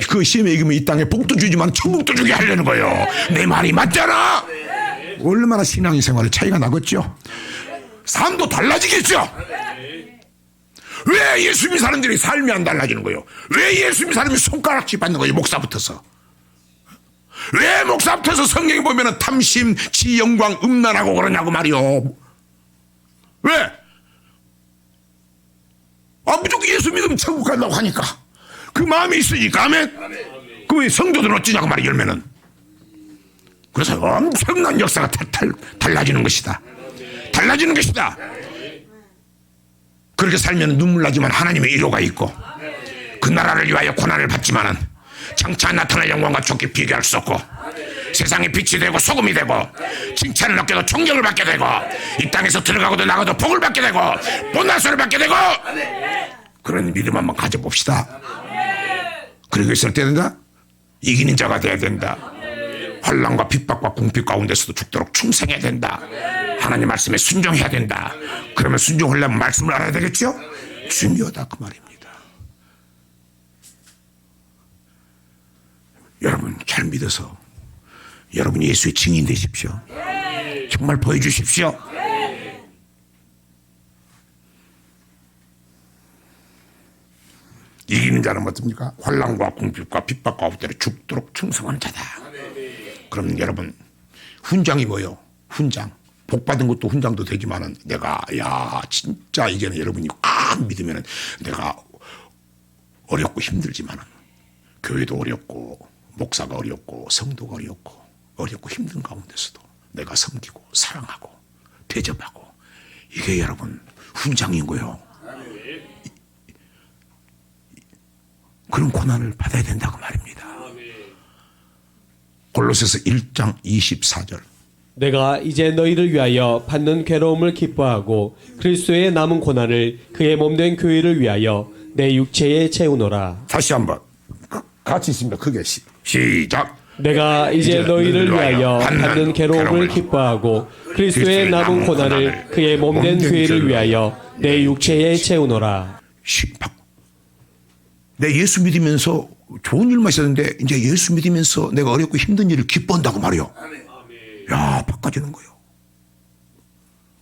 그 시험에 이기면 이 땅에 복도 주지만 천국도 주게 하려는 거예요. 내 말이 맞잖아. 얼마나 신앙생활에 차이가 나겠죠. 삶도 달라지겠죠. 왜 예수 믿는 사람들이 삶이 안 달라지는 거예요? 왜 예수 믿는 사람이 손가락질 받는 거예요? 목사부터서. 왜 목사부터서 성경에 보면 탐심, 지, 영광, 음란하고 그러냐고 말이요. 왜? 무조건 예수 믿으면 천국 간다고 하니까. 그 마음이 있으니까. 아멘. 그럼 성도들은 어찌냐고 말이야, 열매는. 그래서 엄청난 역사가 달라지는 것이다. 달라지는 것이다. 그렇게 살면 눈물 나지만 하나님의 위로가 있고 그 나라를 위하여 고난을 받지만은 장차 나타날 영광과 좋게 비교할 수 없고 세상에 빛이 되고 소금이 되고 칭찬을 얻게도 존경을 받게 되고 이 땅에서 들어가고도 나가도 복을 받게 되고 보너스를 받게 되고 그런 믿음 한번 가져봅시다. 그러고 있을 때 된다. 이기는 자가 돼야 된다. 환난과 핍박과 궁핍 가운데서도 죽도록 충성해야 된다. 하나님 말씀에 순종해야 된다. 그러면 순종하려면 말씀을 알아야 되겠죠? 중요하다 그 말입니다. 여러분 잘 믿어서 여러분이 예수의 증인 되십시오. 정말 보여주십시오. 이기는 자는 어떻습니까? 환난과 궁핍과 핍박 가운데 죽도록 충성하는 자다. 그럼 여러분 훈장이 뭐요? 훈장. 복 받은 것도 훈장도 되지만은 내가 진짜 이제는 여러분이 꽉 믿으면은 내가 어렵고 힘들지만은 교회도 어렵고 목사가 어렵고 성도가 어렵고 힘든 가운데서도 내가 섬기고 사랑하고 대접하고 이게 여러분 훈장인 거예요. 그런 고난을 받아야 된다고 말입니다. 골로새서 1장 24절. 내가 이제 너희를 위하여 받는 괴로움을 기뻐하고 그리스도의 남은 고난을 그의 몸된 교회를 위하여 내 육체에 채우노라. 다시 한번 같이 있습니다. 크게 시작. 내가 이제 너희를 위하여 받는 괴로움을 기뻐하고 그리스도의 남은 고난을 그의 몸된 교회를 위하여 내 육체에 채우노라. 내 예수 믿으면서 좋은 일만 있었는데 이제 예수 믿으면서 내가 어렵고 힘든 일을 기뻐한다고 말이요. 야, 바꿔지는 거예요.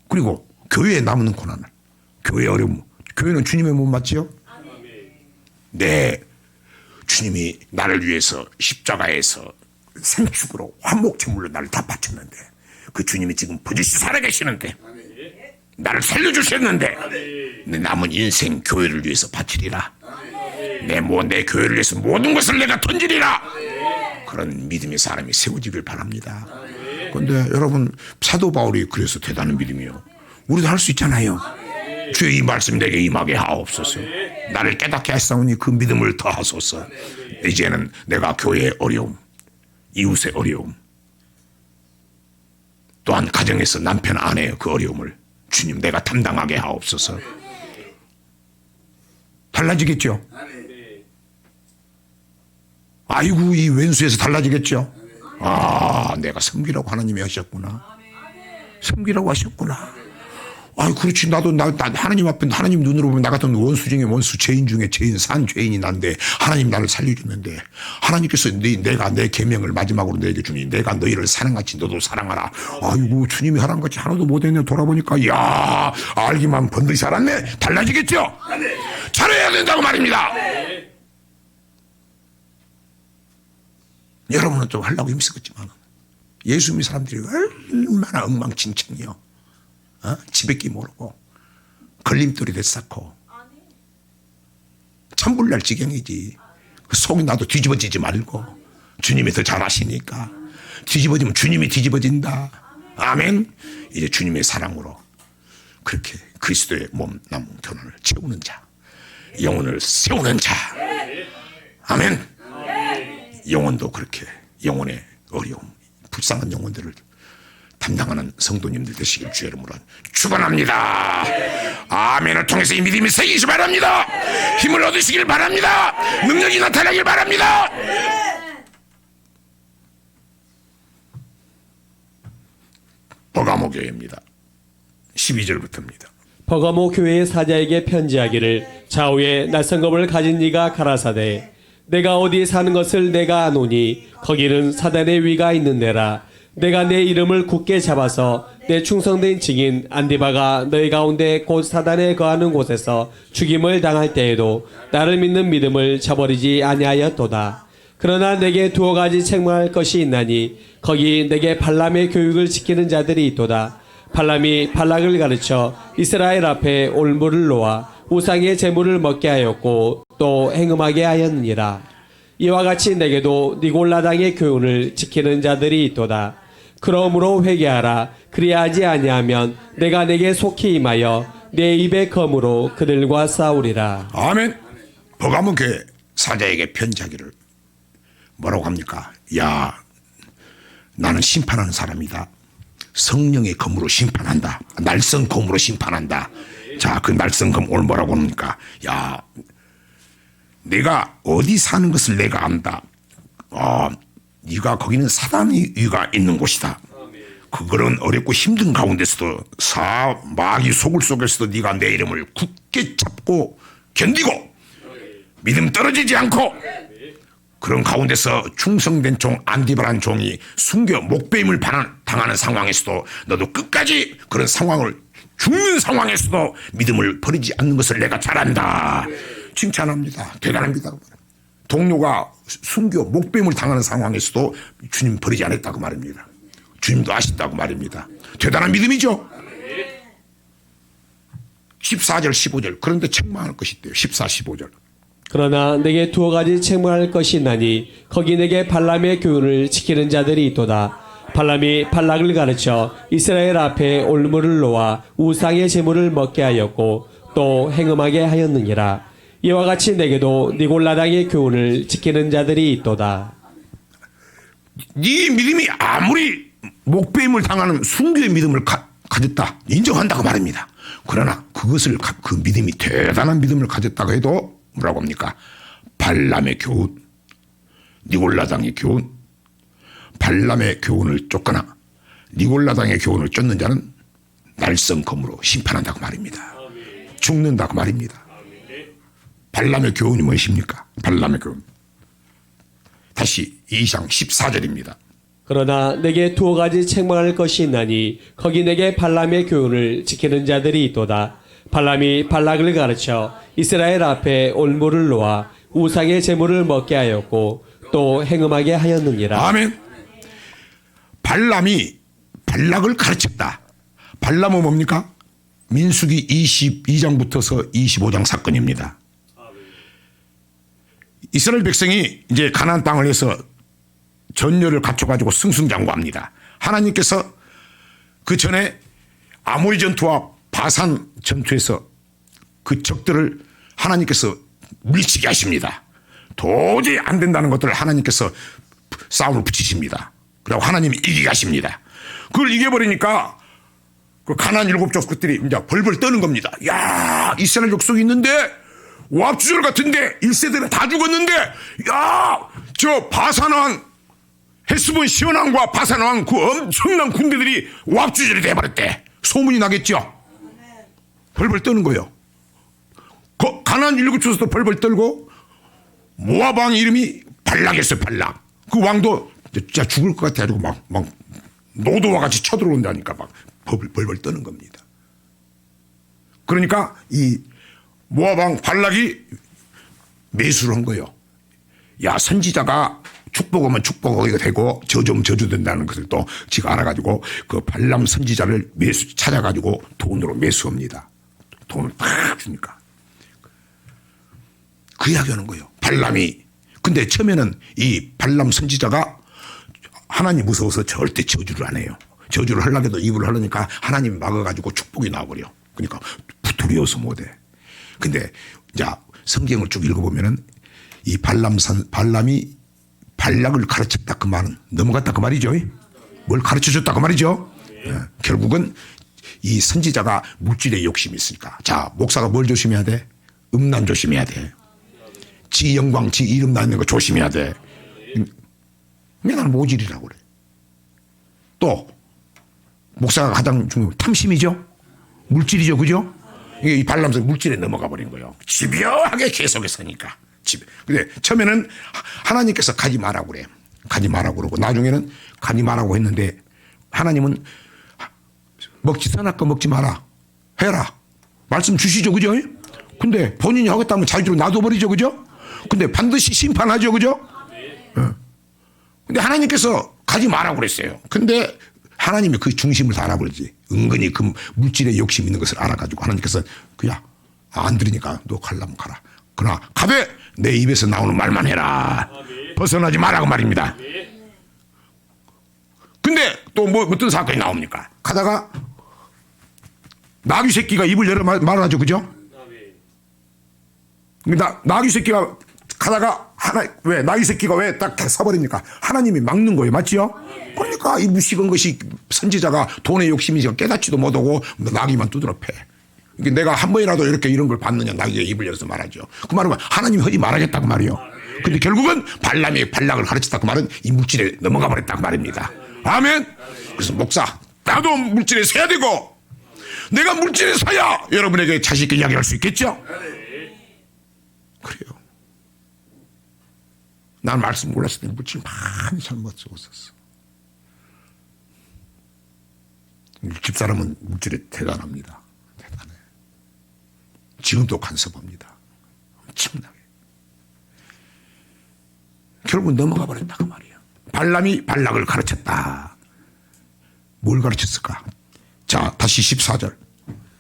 그리고 교회에 남는 고난을, 교회의 어려움, 교회는 주님의 몸 맞지요? 네, 주님이 나를 위해서 십자가에서 생축으로 화목제물로 나를 다 바쳤는데 그 주님이 지금 버젓이 살아계시는데 나를 살려주셨는데 내 남은 인생 교회를 위해서 바치리라. 내 교회를 위해서 모든 것을 내가 던지리라. 그런 믿음의 사람이 세워지길 바랍니다. 그런데 여러분, 사도 바울이 그래서 대단한 믿음이요. 우리도 할 수 있잖아요. 주의 이 말씀 내게 임하게 하옵소서. 나를 깨닫게 하시사오니 그 믿음을 더하소서. 이제는 내가 교회의 어려움, 이웃의 어려움, 또한 가정에서 남편 아내의 그 어려움을 주님 내가 담당하게 하옵소서. 달라지겠죠? 아이고, 이 왼수에서 달라지겠죠? 아, 내가 섬기라고 하나님이 하셨구나. 섬기라고 하셨구나. 아, 그렇지. 나도 하나님 앞에, 하나님 눈으로 보면 나 같은 원수 중에 원수, 죄인 중에 죄인, 산 죄인이 난데 하나님 나를 살려주는데 하나님께서 내가 내 계명을 마지막으로 너에게 주니 내가 너희를 사랑같이 너도 사랑하라. 아이고, 주님이 하라는 것이 하나도 못했네. 돌아보니까 야, 알기만 번듯이 알았네. 달라지겠죠? 잘해야 된다고 말입니다. 여러분은 좀 하려고 힘쓰겠지만 예수 믿는 사람들이 얼마나 엉망진창이요. 지뱉기 모르고 걸림돌이 됐었고 천불날 지경이지. 속이 나도 뒤집어지지 말고 주님이 더 잘하시니까 뒤집어지면 주님이 뒤집어진다. 아멘. 이제 주님의 사랑으로 그렇게 그리스도의 몸 남은 교훈을 채우는 자, 영혼을 세우는 자. 아멘. 영혼도 그렇게 영혼의 어려움, 불쌍한 영혼들을 담당하는 성도님들 되시길 주의 이름으로 축원합니다. 아멘을 통해서 이 믿음이 생기시기 바랍니다. 힘을 얻으시길 바랍니다. 능력이 나타나길 바랍니다. 버가모 교회입니다. 12절부터입니다. 버가모 교회의 사자에게 편지하기를 좌우에 낯선 검을 가진 네가 가라사대 내가 어디 사는 것을 내가 아노니 거기는 사단의 위가 있는 데라. 내가 내 이름을 굳게 잡아서 내 충성된 증인 안디바가 너희 가운데 곧 사단에 거하는 곳에서 죽임을 당할 때에도 나를 믿는 믿음을 저버리지 아니하였도다. 그러나 내게 두어 가지 책망할 것이 있나니 거기 내게 발람의 교육을 지키는 자들이 있도다. 발람이 발락을 가르쳐 이스라엘 앞에 올무를 놓아 우상의 제물을 먹게 하였고 또 행음하게 하였느니라. 이와 같이 내게도 니골라당의 교훈을 지키는 자들이 있도다. 그러므로 회개하라. 그리하지 아니하면 내가 내게 속히 임하여 내 입의 검으로 그들과 싸우리라. 아멘. 버가모 교회 사자에게 편지하기를 뭐라고 합니까? 야, 나는 심판하는 사람이다. 성령의 검으로 심판한다. 날선 검으로 심판한다. 자, 그 날선 검 오늘 뭐라고 합니까? 야, 내가 어디 사는 것을 내가 안다. 네가 거기는 사단의 위가 있는 곳이다. 그거는 어렵고 힘든 가운데서도 마귀 소굴 속에서도 네가 내 이름을 굳게 잡고 견디고 믿음 떨어지지 않고 그런 가운데서 충성된 종 안디바란 종이 순교 목배임을 당하는 상황에서도 너도 끝까지 그런 상황을 죽는 상황에서도 믿음을 버리지 않는 것을 내가 잘한다. 칭찬합니다. 대단합니다. 동료가 순교 목배임을 당하는 상황에서도 주님 버리지 않았다고 말입니다. 주님도 아신다고 말입니다. 대단한 믿음이죠. 14절 15절 그런데 책망할 것이 있대요. 14, 15절 그러나 내게 두어 가지 책망할 것이 있나니 거기 내게 발람의 교훈을 지키는 자들이 있도다. 발람이 발락을 가르쳐 이스라엘 앞에 올무를 놓아 우상의 제물을 먹게 하였고 또 행음하게 하였느니라. 이와 같이 내게도 니골라당의 교훈을 지키는 자들이 있도다. 네 믿음이 아무리 목배임을 당하는 순교의 믿음을 가졌다 인정한다고 말입니다. 그러나 그것을 그 믿음이 대단한 믿음을 가졌다고 해도 뭐라고 합니까? 발람의 교훈, 니골라당의 교훈, 발람의 교훈을 쫓거나 니골라당의 교훈을 쫓는 자는 날성검으로 심판한다고 말입니다. 죽는다고 말입니다. 발람의 교훈이 무엇입니까? 발람의 교훈. 다시 2장 14절입니다. 그러나 내게 두어 가지 책망할 것이 있나니 거기 내게 발람의 교훈을 지키는 자들이 있도다. 발람이 발락을 가르쳐 이스라엘 앞에 올무를 놓아 우상의 제물을 먹게 하였고 또 행음하게 하였느니라. 아멘. 발람이 발락을 가르쳤다. 발람은 뭡니까? 민수기 22장부터서 25장 사건입니다. 이스라엘 백성이 이제 가나안 땅을 해서 전열을 갖춰가지고 승승장구합니다. 하나님께서 그 전에 아모리 전투와 바산 전투에서 그 적들을 하나님께서 물리치게 하십니다. 도저히 안 된다는 것들을 하나님께서 싸움을 붙이십니다. 그리고 하나님이 이기게 하십니다. 그걸 이겨버리니까 그 가나안 7족 것들이 이제 벌벌 떠는 겁니다. 야, 이스라엘 족속이 있는데 왑주절 같은데 1세대는 다 죽었는데 야, 저 바산왕 헤스본 시온왕과 바산왕 그 엄청난 군대들이 왑주절이 돼버렸대. 소문이 나겠죠. 벌벌 떠는 거예요. 가나안 7족속도 벌벌 떨고 모압 왕 이름이 발락이었어요. 발락. 그 왕도 진짜 죽을 것 같아가지고 막 노도와 같이 쳐들어온다니까 막 벌벌 떠는 겁니다. 그러니까 이 모압 왕 발락이 매수를 한 거예요. 야, 선지자가 축복하면 축복하게 되고 저주하면 저주된다는 것을 또 지가 알아가지고 그 발람 선지자를 찾아가지고 돈으로 매수합니다. 돈을 팍 주니까. 그 이야기 하는 거예요. 발람이. 근데 처음에는 이 발람 선지자가 하나님 무서워서 절대 저주를 안 해요. 저주를 하려고 해도 입을 하려니까 하나님이 막아가지고 축복이 나와버려. 그러니까 두려워서 못해. 근데 이제 성경을 쭉 읽어보면은 이 발람이 발락을 가르쳤다 그 말은 넘어갔다 그 말이죠. 뭘 가르쳐줬다 그 말이죠. 결국은 이 선지자가 물질에 욕심이 있으니까. 자, 목사가 뭘 조심해야 돼? 음란 조심해야 돼. 지 영광, 지 이름 나는 거 조심해야 돼. 나는 모질이라고 그래. 또 목사가 가장 중요한 탐심이죠. 물질이죠. 그죠? 이게 이 발람선 물질에 넘어가 버린 거예요. 집요하게 계속했으니까. 근데 처음에는 하나님께서 가지 말라고 그래. 가지 말라고 그러고 나중에는 가지 말라고 했는데 하나님은 먹지 선악과 먹지 마라. 해라. 말씀 주시죠. 그죠? 근데 본인이 하겠다면 자유로 놔둬버리죠. 그죠? 근데 반드시 심판하죠. 그죠? 근데 하나님께서 가지 말라고 그랬어요. 근데 하나님이 그 중심을 다 알아버리지. 은근히 그 물질에 욕심 있는 것을 알아가지고 하나님께서 그야 안 들으니까 너 가려면 가라. 그러나 가되 내 입에서 나오는 말만 해라. 벗어나지 말라고 말입니다. 근데 또 뭐 어떤 사건이 나옵니까? 가다가 나귀 새끼가 입을 열어 말하죠. 그죠? 나귀 새끼가 가다가 왜 나귀 새끼가 왜 딱 서버립니까? 하나님이 막는 거예요. 맞지요? 그러니까 이 무식한 것이 선지자가 돈의 욕심이 깨닫지도 못하고 나귀만 두드러 패. 내가 한 번이라도 이렇게 이런 걸 봤느냐 나귀가 입을 열어서 말하죠. 그 말은 하나님이 하지 말아야겠다고 말이요. 근데 결국은 발람이 발락을 가르쳤다 그 말은 이 물질에 넘어가 버렸다고 말입니다. 아멘. 그래서 목사 나도 물질에 서야 되고 내가 물질에 서야 여러분에게 자신 있게 이야기할 수 있겠죠. 그래요. 난 말씀 몰랐을 때 물질 많이 잘못 쓰고 있었어. 집사람은 물질에 대단합니다. 대단해. 지금도 간섭합니다. 엄청나게. 결국은 넘어가 버렸다 그 말이에요. 발람이 발락을 가르쳤다. 뭘 가르쳤을까? 자, 다시 14절.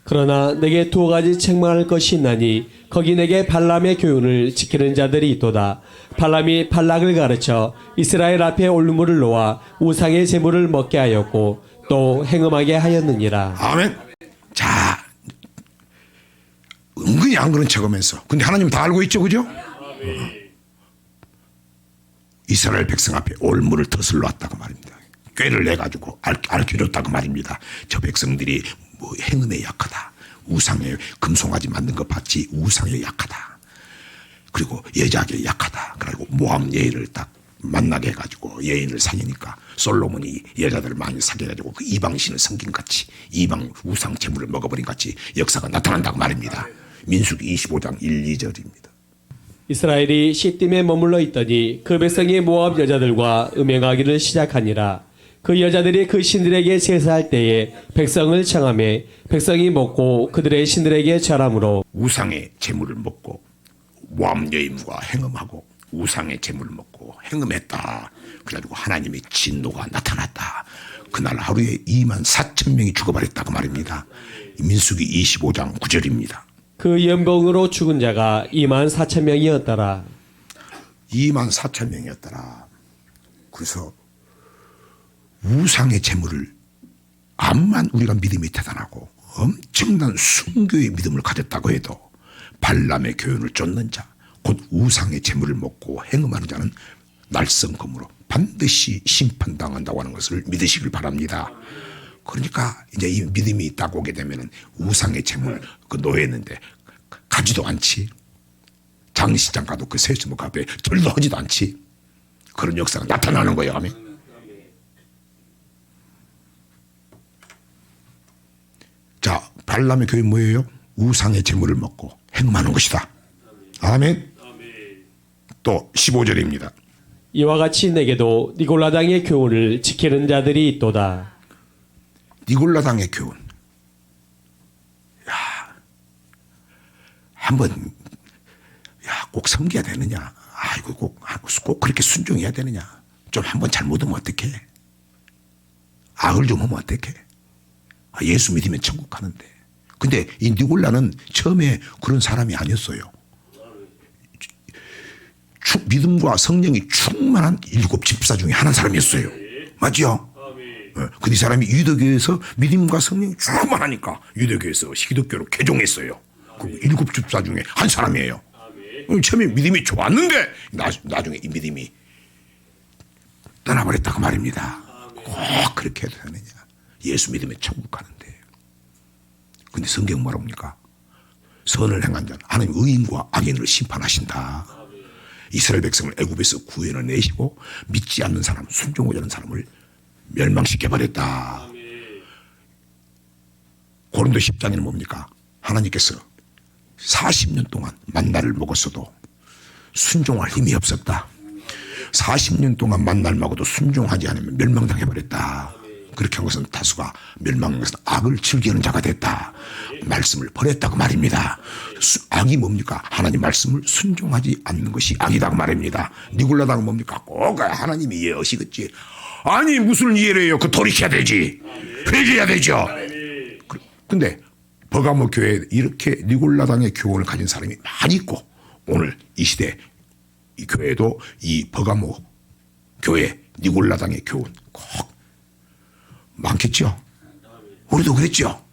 그러나 내게 두 가지 책망할 것이 있나니 거기 내게 발람의 교훈을 지키는 자들이 있도다. 발람이 발락을 가르쳐 이스라엘 앞에 올무를 놓아 우상의 제물을 먹게 하였고 또 행음하게 하였느니라. 아멘. 자, 은근히 안 그런 척하면서 근데 하나님 다 알고 있죠. 그죠? 이스라엘 백성 앞에 올무를 덫을 놨다고 말입니다. 꾀를 내가지고 알켜줬다고 말입니다. 저 백성들이 뭐 행음에 약하다. 우상에 금송아지 만든 거 봤지. 우상에 약하다. 그리고 여자에게 약하다. 그리고 모함 여인을 딱 만나게 해가지고 여인을 사귀니까 솔로몬이 여자들을 많이 사귀어가지고 그 이방신을 섬긴 같이 이방 우상 제물을 먹어버린 같이 역사가 나타난다고 말입니다. 민수기 25장 1, 2절입니다. 이스라엘이 시딤에 머물러 있더니 그 백성이 모압 여자들과 음행하기를 시작하니라. 그 여자들이 그 신들에게 제사할 때에 백성을 청하매 백성이 먹고 그들의 신들에게 절함으로 우상의 제물을 먹고 모함 여인과 행음하고 우상의 제물을 먹고 행음했다. 그래가지고 하나님의 진노가 나타났다. 그날 하루에 24,000명이 죽어버렸다고 말입니다. 민수기 25장 9절입니다. 그 연봉으로 죽은 자가 24,000명이었더라. 24,000명이었더라. 그래서 우상의 재물을 암만 우리가 믿음이 대단하고 엄청난 순교의 믿음을 가졌다고 해도 발람의 교훈을 쫓는 자, 곧 우상의 재물을 먹고 행음하는 자는 날성검으로 반드시 심판당한다고 하는 것을 믿으시길 바랍니다. 그러니까 이제 이 믿음이 딱 오게 되면은 우상의 재물 그 놓였는데 가지도 않지. 장시장 가도 그 세수목 앞에 절도 하지도 않지. 그런 역사가 나타나는 거예요. 아멘. 자, 발람의 교회 뭐예요? 우상의 재물을 먹고 행음하는 것이다. 아멘. 또 15절입니다. 이와 같이 내게도 니골라당의 교훈을 지키는 자들이 있도다. 니골라당의 교훈. 한번 꼭 섬겨야 되느냐? 아이고 꼭 그렇게 순종해야 되느냐? 좀 한번 잘못하면 어떡해? 악을 좀 하면 어떡해? 예수 믿으면 천국 가는데. 근데 이 니골라는 처음에 그런 사람이 아니었어요. 믿음과 성령이 충만한 7 집사 중에 하나 사람이었어요. 맞죠? 근데 이 사람이 유대교에서 믿음과 성령이 충만하니까 유대교에서 기독교로 개종했어요. 그 7 집사 중에 한 사람이에요. 처음에 믿음이 좋았는데 나중에 이 믿음이 떠나버렸다고 말입니다. 꼭 그렇게 해도 되느냐? 예수 믿으면 천국 가는데. 근데 성경 뭐라고 합니까? 선을 행한 자는 하나님 의인과 악인을 심판하신다. 이스라엘 백성을 애굽에서 구해내 내시고 믿지 않는 사람, 순종하지 않는 사람을 멸망시켜버렸다. 고린도 10장에는 뭡니까? 하나님께서 40년 동안 만나를 먹었어도 순종할 힘이 없었다. 40년 동안 만나를 먹어도 순종하지 않으면 멸망당해버렸다. 그렇게 한 것은 다수가 멸망한 것은 악을 즐기는 자가 됐다. 말씀을 버렸다고 말입니다. 악이 뭡니까? 하나님 말씀을 순종하지 않는 것이 악이라고 말입니다. 니골라당은 뭡니까? 꼭 하나님이 이해하시겠지. 아니 무슨 이해를 해요? 그 돌이켜야 되지. 회개해야 되죠. 근데 버가모 교회에 이렇게 니골라당의 교훈을 가진 사람이 많이 있고 오늘 이 시대 이 교회도 이 버가모 교회 니골라당의 교훈 꼭 많겠죠. 우리도 그랬죠.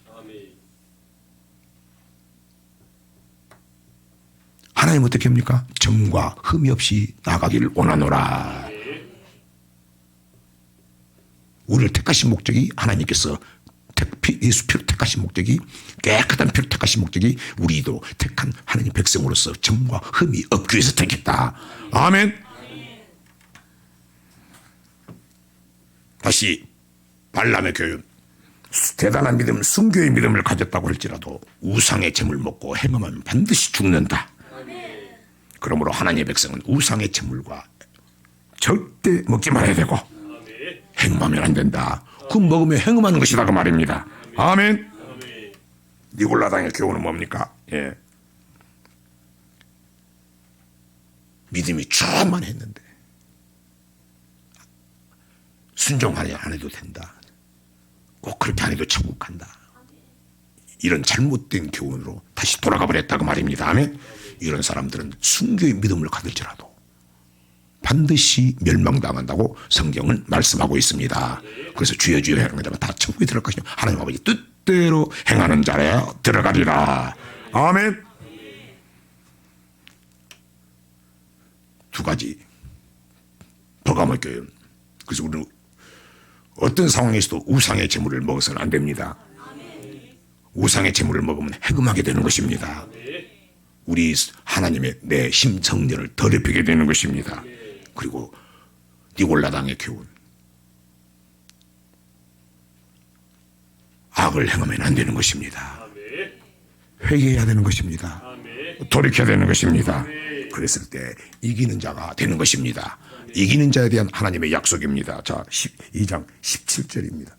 하나님 어떻게 합니까? 점과 흠이 없이 나가기를 원하노라. 우리를 택하신 목적이 하나님께서 예수 피로 택하신 목적이 깨끗한 피로 택하신 목적이 우리도 택한 하나님 백성으로서 점과 흠이 없기 위해서 택했다. 아멘. 다시 발람의 교훈. 대단한 믿음, 순교의 믿음을 가졌다고 할지라도 우상의 재물 먹고 행음하면 반드시 죽는다. 그러므로 하나님의 백성은 우상의 재물과 절대 먹지 말아야 되고 행음하면 안 된다. 그 먹으면 행음하는 것이다 그 말입니다. 아멘. 니골라당의 교훈은 뭡니까? 예. 믿음이 충만했는데 순종하지 안 해도 된다. 꼭 그렇게 안 해도 천국 간다. 이런 잘못된 교훈으로 다시 돌아가 버렸다고 말입니다. 아멘. 이런 사람들은 순교의 믿음을 가질지라도 반드시 멸망당한다고 성경은 말씀하고 있습니다. 그래서 주여 주여 행하는 자만 다 천국에 들어갈 것이며 하나님 아버지 뜻대로 행하는 자에 들어가리라. 아멘. 두 가지 버가모 교훈. 그래서 우리는 어떤 상황에서도 우상의 재물을 먹어서는 안 됩니다. 우상의 재물을 먹으면 해금하게 되는 것입니다. 우리 하나님의 내 심성전을 더럽히게 되는 것입니다. 그리고 니골라당의 교훈. 악을 행하면 안 되는 것입니다. 회개해야 되는 것입니다. 돌이켜야 되는 것입니다. 그랬을 때 이기는 자가 되는 것입니다. 이기는 자에 대한 하나님의 약속입니다. 자, 2장 17절입니다.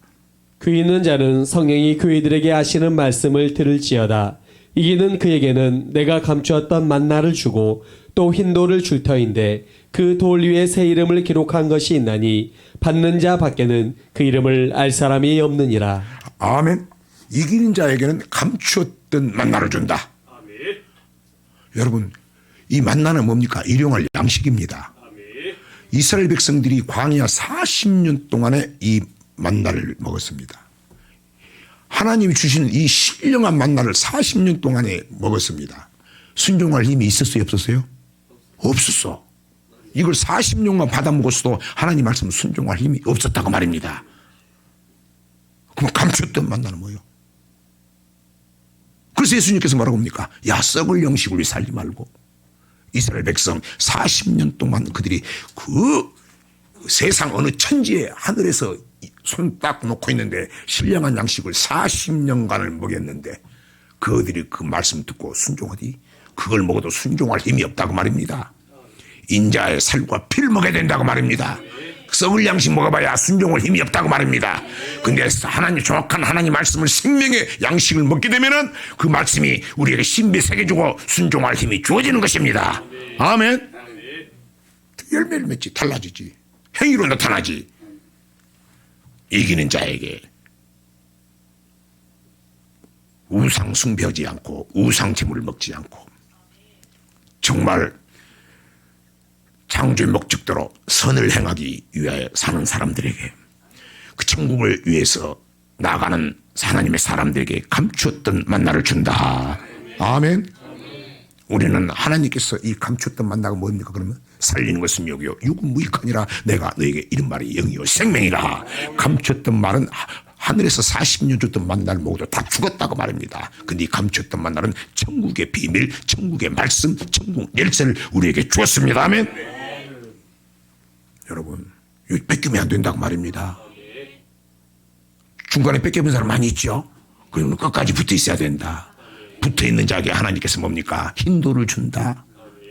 그 있는 자는 성령이 그이들에게 하시는 말씀을 들을지어다. 이기는 그에게는 내가 감추었던 만나를 주고 또 흰돌을 줄 터인데 그 돌 위에 새 이름을 기록한 것이 있나니 받는 자 밖에는 그 이름을 알 사람이 없느니라. 아멘. 이기는 자에게는 감추었던 만나를 준다. 아멘. 여러분, 이 만나는 뭡니까? 일용할 양식입니다. 이스라엘 백성들이 광야 40년 동안에 이 만나를 먹었습니다. 하나님이 주시는 이 신령한 만나를 40년 동안에 먹었습니다. 순종할 힘이 있었어요, 없었어요? 없었어. 이걸 40년간 받아 먹었어도 하나님 말씀 순종할 힘이 없었다고 말입니다. 그럼 감췄던 만나는 뭐예요? 그래서 예수님께서 뭐라고 합니까? 야, 썩을 영식을 위해 살지 말고. 이스라엘 백성 40년 동안 그들이 그 세상 어느 천지에 하늘에서 손 딱 놓고 있는데 신령한 양식을 40년간을 먹였는데 그들이 그 말씀 듣고 순종하디 그걸 먹어도 순종할 힘이 없다고 말입니다. 인자의 살과 피를 먹어야 된다고 말입니다. 썩을 양식 먹어봐야 순종할 힘이 없다고 말입니다. 근데 하나님 정확한 하나님 말씀을 생명의 양식을 먹게 되면은 그 말씀이 우리에게 신비 새겨주고 순종할 힘이 주어지는 것입니다. 아멘. 열매를 맺지 달라지지. 행위로 나타나지. 이기는 자에게 우상 숭배하지 않고 우상 제물을 먹지 않고 정말 창조의 목적대로 선을 행하기 위하여 사는 사람들에게 그 천국을 위해서 나아가는 하나님의 사람들에게 감추었던 만나를 준다. 아멘. 우리는 하나님께서 이 감추었던 만나가 뭡니까? 그러면 살리는 것은 여기요 육은 무익하니라 내가 너에게 이런 말이 영이요 생명이라. 감추었던 말은 하늘에서 40년 줬던 만나를 먹어도 다 죽었다고 말입니다. 근데 이 감추었던 만나는 천국의 비밀, 천국의 말씀, 천국 열쇠를 우리에게 주었습니다. 아멘. 여러분, 여기 뺏기면 안 된다고 말입니다. 중간에 뺏겨본 사람 많이 있죠? 그러면 끝까지 붙어 있어야 된다. 붙어 있는 자에게 하나님께서 뭡니까? 흰돌을 준다.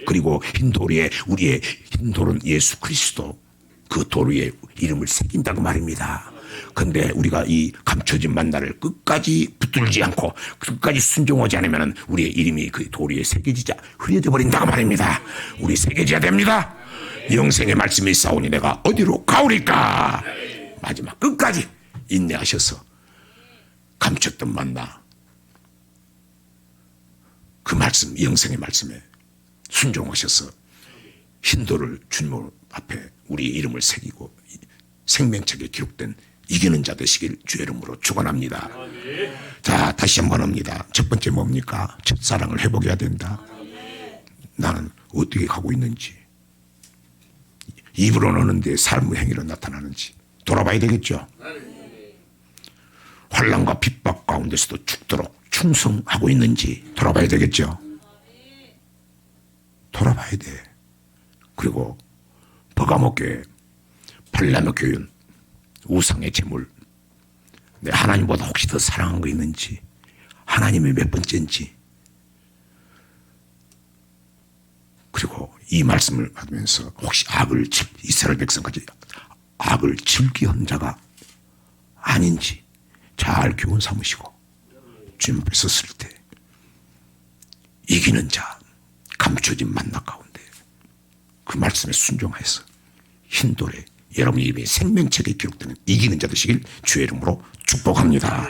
그리고 흰돌에 우리의 흰돌은 예수 그리스도 그 돌 위에 이름을 새긴다고 말입니다. 그런데 우리가 이 감춰진 만나를 끝까지 붙들지 않고 끝까지 순종하지 않으면 우리의 이름이 그 돌 위에 새겨지자 흐려져 버린다고 말입니다. 우리 새겨져야 됩니다. 영생의 말씀이 있사오니 내가 어디로 가오리까. 마지막 끝까지 인내하셔서 감췄던 만나 그 말씀 영생의 말씀에 순종하셔서 흰돌을 주님 앞에 우리 이름을 새기고 생명책에 기록된 이기는 자 되시길 주의 이름으로 축원합니다. 자, 다시 한번 합니다. 첫 번째 뭡니까? 첫사랑을 회복해야 된다. 나는 어떻게 가고 있는지, 입으로 노는데 삶의 행위로 나타나는지 돌아봐야 되겠죠. 환난과 핍박 가운데서도 죽도록 충성하고 있는지 돌아봐야 되겠죠. 돌아봐야 돼. 그리고 버가모 교회, 발라모 교윤, 우상의 제물, 내 하나님보다 혹시 더 사랑한 거 있는지, 하나님의 몇 번째인지, 그리고 이 말씀을 받으면서 혹시 이스라엘 백성까지 악을 즐기한 자가 아닌지 잘 교훈 삼으시고 주님 앞에 섰을 때 이기는 자, 감춰진 만나 가운데 그 말씀에 순종해서 흰돌에 여러분 입에 생명책에 기록되는 이기는 자 되시길 주의 이름으로 축복합니다.